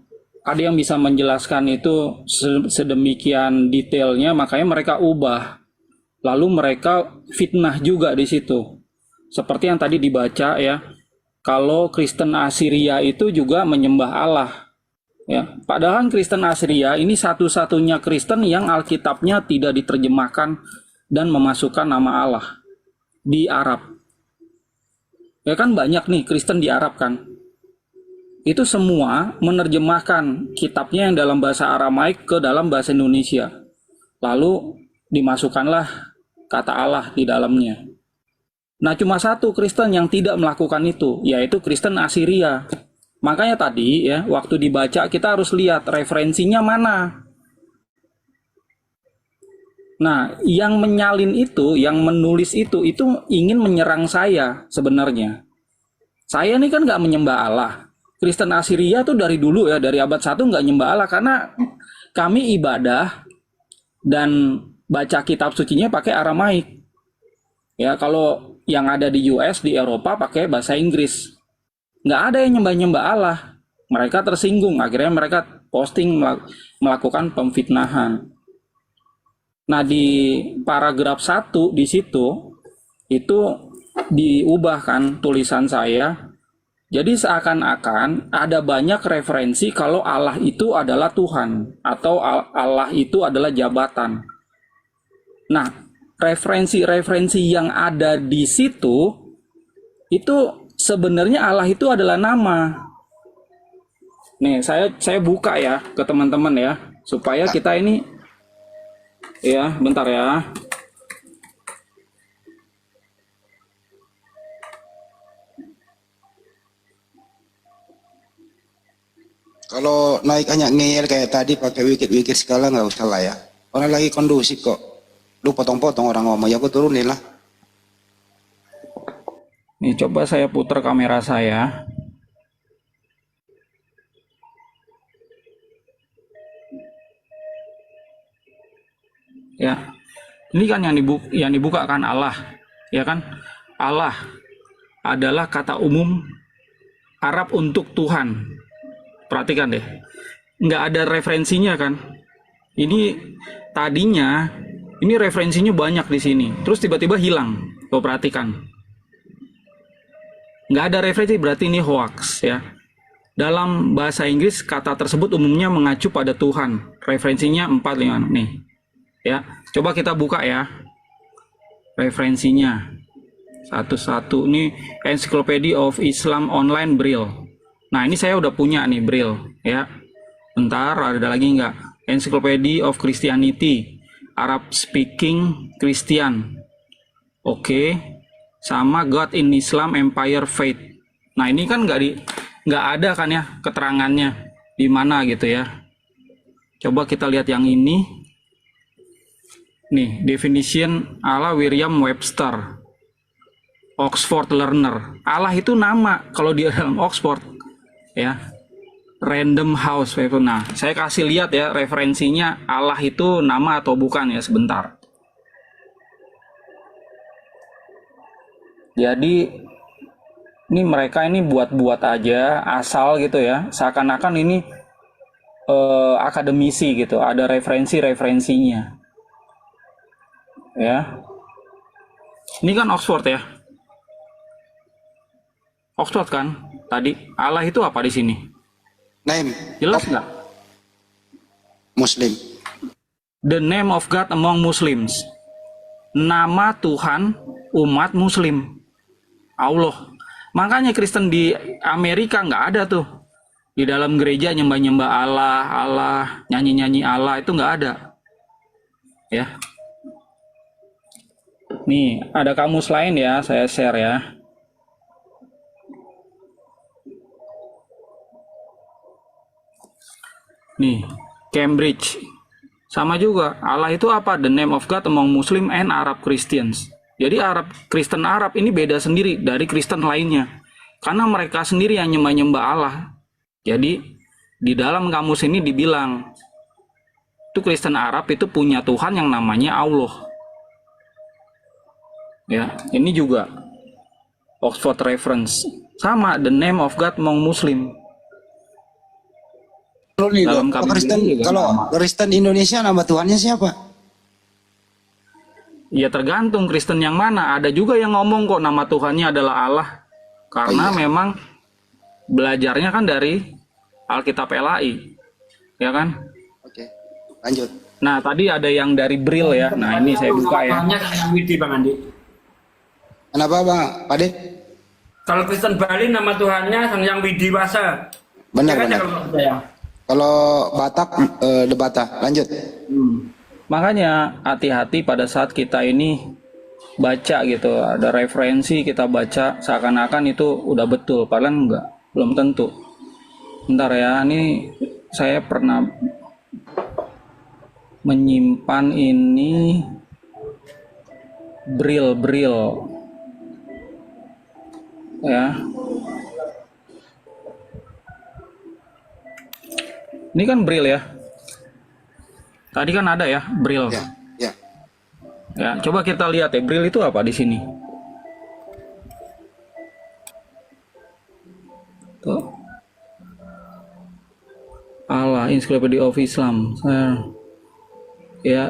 ada yang bisa menjelaskan itu sedemikian detailnya, makanya mereka ubah. Lalu mereka fitnah juga di situ. Seperti yang tadi dibaca ya. kalau Kristen Assyria itu juga menyembah Allah. Ya, padahal Kristen Assyria ini satu-satunya Kristen yang Alkitabnya tidak diterjemahkan dan memasukkan nama Allah di Arab. Ya kan banyak nih Kristen di Arab kan. Itu semua menerjemahkan kitabnya yang dalam bahasa Aramaik ke dalam bahasa Indonesia. Lalu dimasukkanlah kata Allah di dalamnya. Nah, cuma satu Kristen yang tidak melakukan itu, yaitu Kristen Assyria. Makanya tadi ya, waktu dibaca kita harus lihat referensinya mana. Nah, yang menyalin itu, yang menulis itu ingin menyerang saya sebenarnya. Saya ini kan nggak menyembah Allah. Kristen Assyria tuh dari dulu ya, dari abad 1 nggak nyembah Allah karena kami ibadah dan baca kitab sucinya pakai Aramaik. Ya, kalau yang ada di US, di Eropa pakai bahasa Inggris. Nggak ada yang nyembah-nyembah Allah. Mereka tersinggung, akhirnya mereka posting melakukan pemfitnahan. Nah, di paragraf 1 di situ itu diubahkan tulisan saya. Jadi seakan-akan ada banyak referensi kalau Allah itu adalah Tuhan atau Allah itu adalah jabatan. Nah, referensi-referensi yang ada di situ itu sebenarnya Allah itu adalah nama. Nih, saya buka ya ke teman-teman ya, supaya kita ini ya, bentar ya. Kalau naik hanya ngeyel kayak tadi pakai wikit-wikit segala nggak usah lah ya. Orang lagi kondusif kok. Lu potong-potong orang ngomong, ya aku turunin lah. Nih, coba saya putar kamera saya. Ya, ini kan yang dibuka kan Allah, ya kan? Allah adalah kata umum Arab untuk Tuhan. Perhatikan deh, nggak ada referensinya kan? Ini tadinya, ini referensinya banyak di sini, terus tiba-tiba hilang. Kau perhatikan, nggak ada referensi, berarti ini hoax ya. Dalam bahasa Inggris kata tersebut umumnya mengacu pada Tuhan. Referensinya 4-5 nih. Ya, coba kita buka ya referensinya satu-satu. Ini Encyclopedia of Islam Online Braille. Nah, ini saya udah punya nih Braille ya. Bentar, ada lagi nggak? Encyclopedia of Christianity, Arab Speaking Christian. Oke, sama God in Islam Empire Faith. Nah, ini kan nggak ada kan ya keterangannya di mana gitu ya. Coba kita lihat yang ini. Nih, definition Allah William Webster, Oxford Learner. Allah itu nama kalau di dalam Oxford ya. Random House. Nah, saya kasih lihat ya referensinya Allah itu nama atau bukan ya, sebentar. Jadi ini mereka ini buat-buat aja asal gitu ya, seakan-akan ini akademisi gitu, ada referensinya ya. Ini kan Oxford ya, Oxford kan tadi. Allah itu apa di sini? Name. Jelas nggak? Muslim. The name of God among Muslims. Nama Tuhan umat Muslim. Allah. Makanya Kristen di Amerika nggak ada tuh. Di dalam gereja nyembah-nyembah Allah, nyanyi-nyanyi Allah, itu nggak ada. Ya. Nih, ada kamus lain ya, saya share ya. Nih, Cambridge. Sama juga, Allah itu apa? The name of God among Muslim and Arab Christians. Jadi Kristen Arab ini beda sendiri dari Kristen lainnya. Karena mereka sendiri yang nyembah-nyembah Allah. Jadi, di dalam kamus ini dibilang, itu Kristen Arab itu punya Tuhan yang namanya Allah. Ya, ini juga Oxford Reference. Sama, the name of God among Muslim. Dalam kalau Kristen Indonesia nama Tuhannya siapa? Ya tergantung Kristen yang mana. Ada juga yang ngomong kok nama Tuhannya adalah Allah. Karena memang belajarnya kan dari Alkitab LAI, ya kan? Oke, lanjut. Nah, tadi ada yang dari Bril ya. Nah, ini saya buka ya. Namanya Sang Widi, Bang Andi. Kenapa Bang Pade? Kalau Kristen Bali nama Tuhannya Sang Yang Widiwasa. Benar, Ya kan, benar. kalau menurut saya. Kalau Batak, Debata. Lanjut. Makanya hati-hati pada saat kita ini baca gitu, ada referensi kita baca seakan-akan itu udah betul, padahal enggak, belum tentu. Bentar ya, ini saya pernah menyimpan ini Bril ya. Ini kan Bril ya. Tadi kan ada ya Bril. Ya. Ya, coba kita lihat ya, Bril itu apa di sini. Tuh. Allah, Encyclopedia of Islam. Ya,